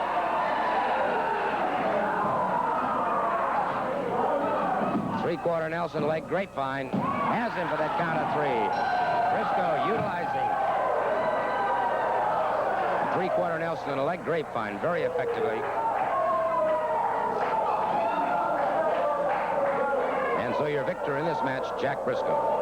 Three-quarter Nelson leg grapevine. Has him for that count of three. Briscoe utilizing three-quarter Nelson and a leg grapevine very effectively. And so your victor in this match, Jack Briscoe.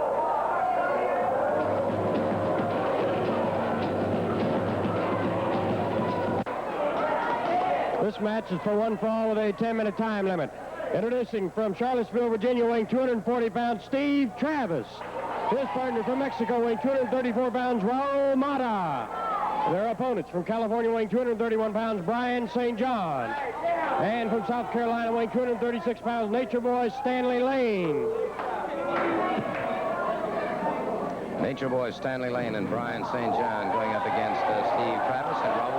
This match is for one fall with a 10-minute time limit. Introducing from Charlottesville, Virginia, weighing 240 pounds, Steve Travis. His partner from Mexico, weighing 234 pounds, Raul Mata. Their opponents from California, weighing 231 pounds, Brian St. John. And from South Carolina, weighing 236 pounds, Nature Boy Stanley Lane. Nature Boy Stanley Lane and Brian St. John going up against Steve Travis and Raul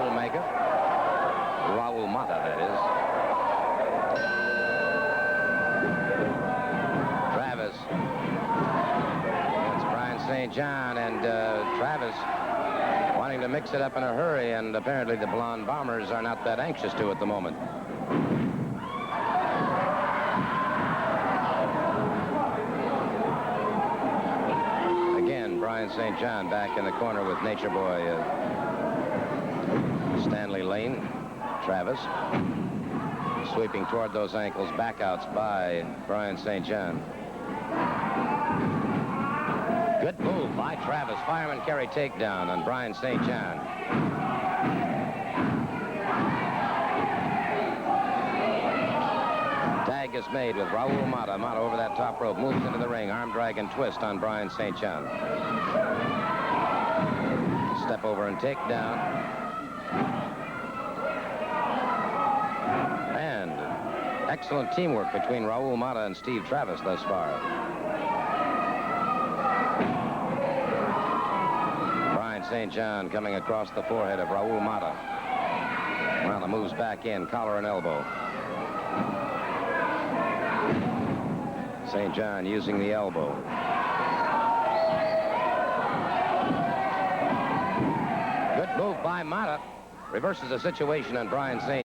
Mata, that is. Travis against Brian St. John, and Travis wanting to mix it up in a hurry, and apparently the Blonde Bombers are not that anxious to at the moment. Again, Brian St. John back in the corner with Nature Boy Stanley Lane. Travis sweeping toward those ankles, backouts by Brian St. John. Good move by Travis. Fireman carry takedown on Brian St. John. Tag is made with Raul Mata. Mata over that top rope, moves into the ring. Arm drag and twist on Brian St. John. Step over and takedown. Excellent teamwork between Raul Mata and Steve Travis thus far. Brian St. John coming across the forehead of Raul Mata. Mata moves back in, collar and elbow. St. John using the elbow. Good move by Mata. Reverses the situation on Brian St.